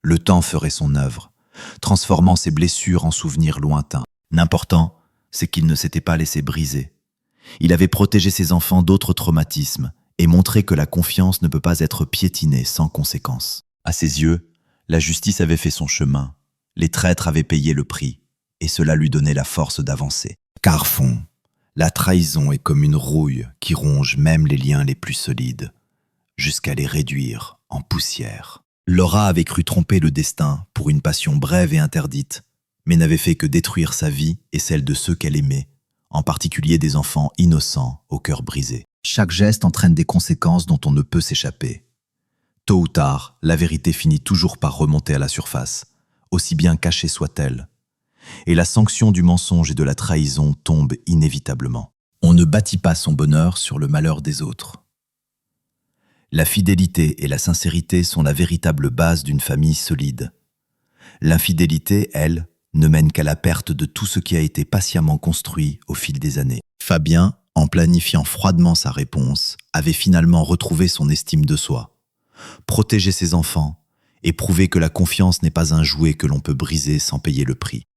Le temps ferait son œuvre, transformant ses blessures en souvenirs lointains. L'important, c'est qu'il ne s'était pas laissé briser. Il avait protégé ses enfants d'autres traumatismes et montré que la confiance ne peut pas être piétinée sans conséquence. À ses yeux, la justice avait fait son chemin, les traîtres avaient payé le prix, et cela lui donnait la force d'avancer. Car fond, la trahison est comme une rouille qui ronge même les liens les plus solides, jusqu'à les réduire en poussière. Laura avait cru tromper le destin pour une passion brève et interdite, mais n'avait fait que détruire sa vie et celle de ceux qu'elle aimait, en particulier des enfants innocents au cœur brisé. Chaque geste entraîne des conséquences dont on ne peut s'échapper. Tôt ou tard, la vérité finit toujours par remonter à la surface, aussi bien cachée soit-elle. Et la sanction du mensonge et de la trahison tombe inévitablement. On ne bâtit pas son bonheur sur le malheur des autres. La fidélité et la sincérité sont la véritable base d'une famille solide. L'infidélité, elle, ne mène qu'à la perte de tout ce qui a été patiemment construit au fil des années. Fabien, en planifiant froidement sa réponse, avait finalement retrouvé son estime de soi, protégé ses enfants et prouvé que la confiance n'est pas un jouet que l'on peut briser sans payer le prix.